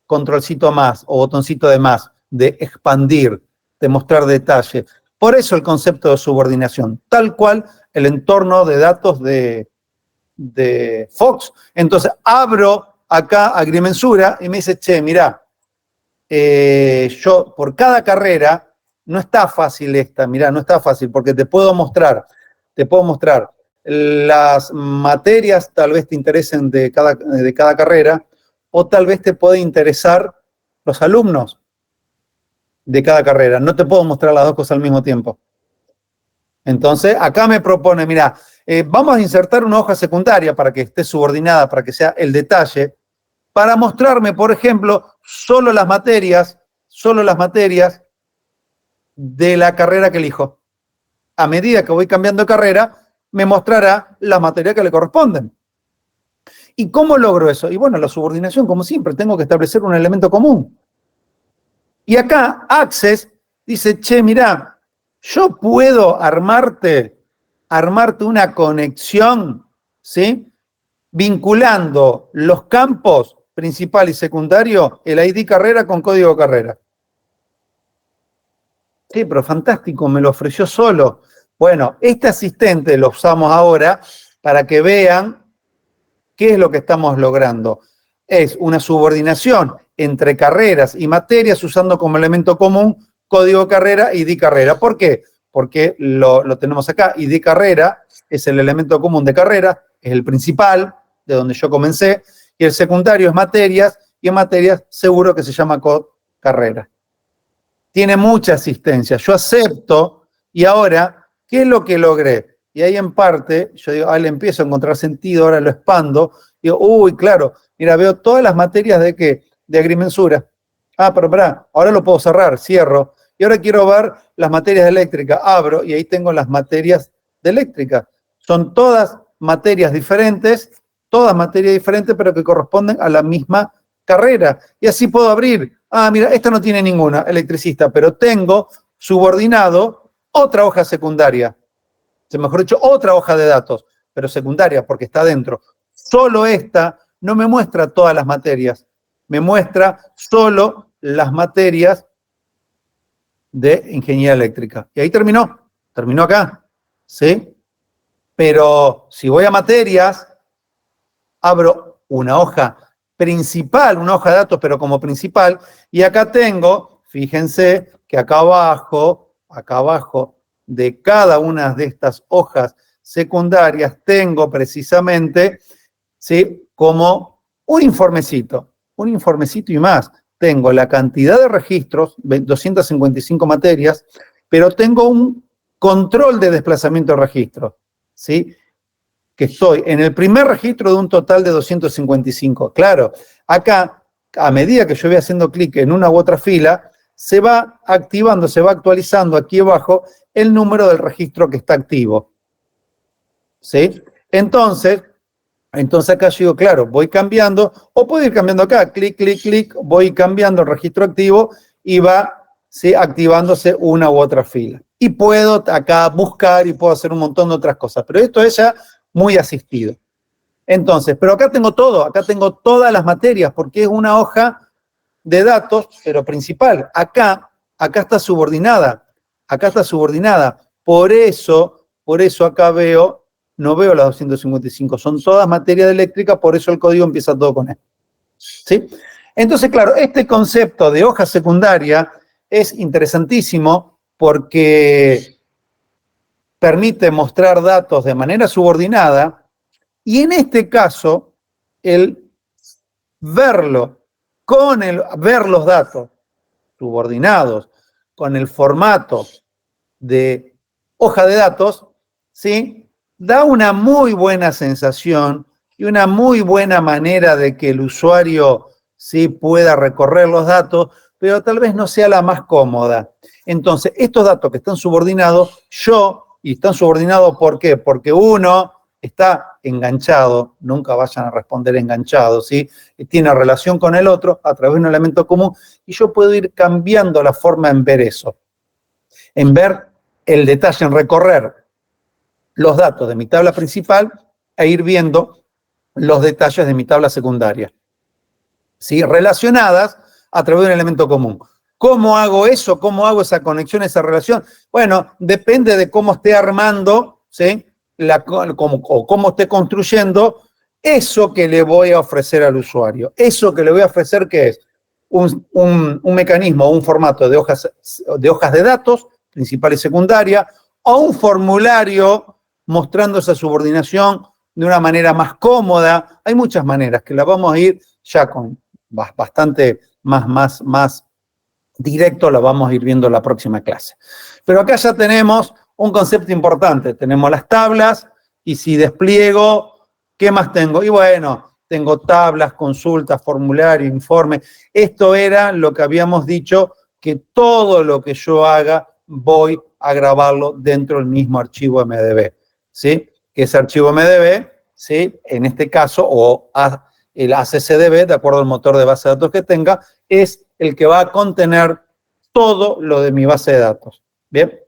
controlcito más o botoncito de más, de expandir, de mostrar detalle. Por eso el concepto de subordinación, tal cual el entorno de datos de Fox. Entonces abro acá agrimensura y me dice, che, mirá, yo por cada carrera, no está fácil esta, mirá, no está fácil, porque te puedo mostrar las materias, tal vez te interesen de cada carrera, o tal vez te puede interesar los alumnos de cada carrera. No te puedo mostrar las dos cosas al mismo tiempo. Entonces, acá me propone, mira, vamos a insertar una hoja secundaria para que esté subordinada, para que sea el detalle, para mostrarme, por ejemplo, solo las materias de la carrera que elijo. A medida que voy cambiando de carrera, me mostrará las materias que le corresponden. ¿Y cómo logro eso? Y bueno, la subordinación, como siempre, tengo que establecer un elemento común. Y acá Access dice, che, mirá, yo puedo armarte una conexión, ¿sí? Vinculando los campos principal y secundario, el ID carrera con código carrera. Sí, pero fantástico, me lo ofreció solo. Bueno, este asistente lo usamos ahora para que vean qué es lo que estamos logrando. Es una subordinación entre carreras y materias usando como elemento común código carrera y ID carrera. ¿Por qué? Porque lo tenemos acá. ID carrera es el elemento común de carrera, es el principal, de donde yo comencé, y el secundario es materias, y en materias seguro que se llama carrera. Tiene mucha asistencia. Yo acepto, y ahora, ¿qué es lo que logré? Y ahí en parte, yo digo, le empiezo a encontrar sentido, ahora lo expando, digo, uy, claro, mira, veo todas las materias de ¿qué? De agrimensura. Ah, pero pará, ahora lo puedo cerrar, cierro. Y ahora quiero ver las materias de eléctrica, abro, y ahí tengo las materias de eléctrica. Son todas materias diferentes, pero que corresponden a la misma carrera. Y así puedo abrir. Ah, mira, esta no tiene ninguna, electricista, pero tengo subordinado otra hoja secundaria. Mejor dicho, otra hoja de datos, pero secundaria, porque está dentro. Solo esta no me muestra todas las materias, me muestra solo las materias de ingeniería eléctrica. Y ahí terminó acá, ¿sí? Pero si voy a materias, abro una hoja principal, una hoja de datos, pero como principal, y acá tengo, fíjense que acá abajo de cada una de estas hojas secundarias tengo precisamente, ¿sí? Como un informecito y más. Tengo la cantidad de registros, 255 materias, pero tengo un control de desplazamiento de registros, ¿sí? Que estoy en el primer registro de un total de 255. Claro, acá, a medida que yo voy haciendo clic en una u otra fila, se va activando, se va actualizando aquí abajo el número del registro que está activo. ¿Sí? Entonces acá yo digo, claro, voy cambiando, o puedo ir cambiando acá, clic, clic, clic, voy cambiando el registro activo y va, ¿sí? Activándose una u otra fila. Y puedo acá buscar y puedo hacer un montón de otras cosas, pero esto es ya muy asistido. Entonces, pero acá tengo todo, acá tengo todas las materias, porque es una hoja de datos, pero principal. Acá está subordinada. Por eso acá no veo las 255, son todas materias de eléctrica, por eso el código empieza todo con E. ¿Sí? Entonces, claro, este concepto de hoja secundaria es interesantísimo porque permite mostrar datos de manera subordinada y en este caso, el ver los datos subordinados con el formato de hoja de datos, ¿sí? Da una muy buena sensación y una muy buena manera de que el usuario, ¿sí? Pueda recorrer los datos, pero tal vez no sea la más cómoda. Entonces, estos datos que están subordinados, y están subordinados, ¿por qué? Porque uno está enganchado, nunca vayan a responder enganchados, ¿sí? Tiene relación con el otro a través de un elemento común, y yo puedo ir cambiando la forma en ver eso, en ver el detalle, en recorrer los datos de mi tabla principal e ir viendo los detalles de mi tabla secundaria, ¿sí? Relacionadas a través de un elemento común. ¿Cómo hago eso? ¿Cómo hago esa conexión, esa relación? Bueno, depende de cómo esté armando, ¿sí? Cómo esté construyendo eso que le voy a ofrecer al usuario. Eso que le voy a ofrecer, ¿qué es? Un mecanismo, un formato de hojas de datos, principal y secundaria, o un formulario mostrando esa subordinación de una manera más cómoda. Hay muchas maneras que la vamos a ir ya con bastante más directo, la vamos a ir viendo en la próxima clase. Pero acá ya tenemos un concepto importante. Tenemos las tablas y si despliego, ¿qué más tengo? Y bueno, tengo tablas, consultas, formulario, informe. Esto era lo que habíamos dicho, que todo lo que yo haga voy a grabarlo dentro del mismo archivo MDB, ¿sí? Que ese archivo MDB, ¿sí? En este caso, o el ACCDB, de acuerdo al motor de base de datos que tenga, es el que va a contener todo lo de mi base de datos. Bien.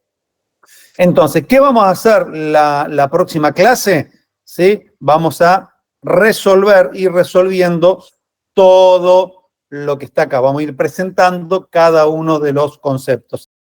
Entonces, ¿qué vamos a hacer la próxima clase? ¿Sí? Vamos a resolver, ir resolviendo todo lo que está acá. Vamos a ir presentando cada uno de los conceptos.